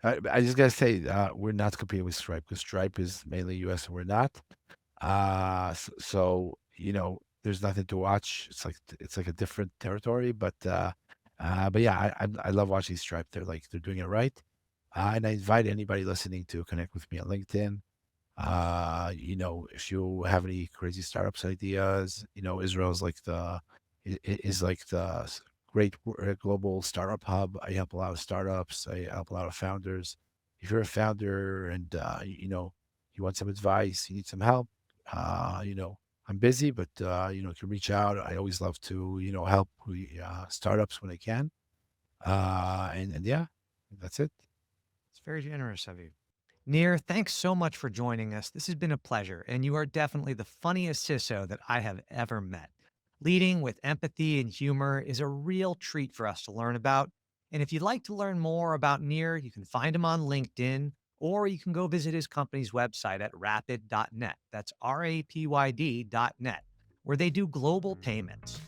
I just gotta say, we're not competing with Stripe because Stripe is mainly US and we're not. So there's nothing to watch. It's like a different territory, but yeah, I love watching Stripe. They're doing it right. And I invite anybody listening to connect with me on LinkedIn. If you have any crazy startups ideas, Israel's like is like the great global startup hub. I help a lot of startups. I help a lot of founders. If you're a founder and you want some advice, you need some help, uh, you know, I'm busy, but you can reach out. I always love to help startups when I can. And yeah, that's it.
It's very generous of you. Nir, thanks so much for joining us. This has been a pleasure, and you are definitely the funniest CISO that I have ever met. Leading with empathy and humor is a real treat for us to learn about. And if you'd like to learn more about Nir, you can find him on LinkedIn, or you can go visit his company's website at rapyd.net. That's rapyd.net, where they do global payments.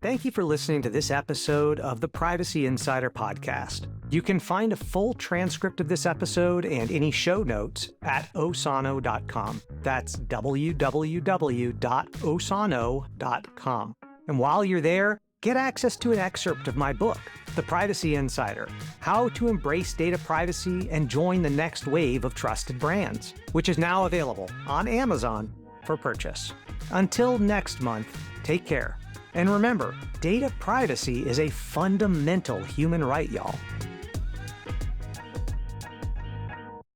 Thank you for listening to this episode of the Privacy Insider Podcast. You can find a full transcript of this episode and any show notes at osano.com. That's www.osano.com. And while you're there, get access to an excerpt of my book, The Privacy Insider: How to Embrace Data Privacy and Join the Next Wave of Trusted Brands, which is now available on Amazon for purchase. Until next month, take care. And remember, data privacy is a fundamental human right, y'all.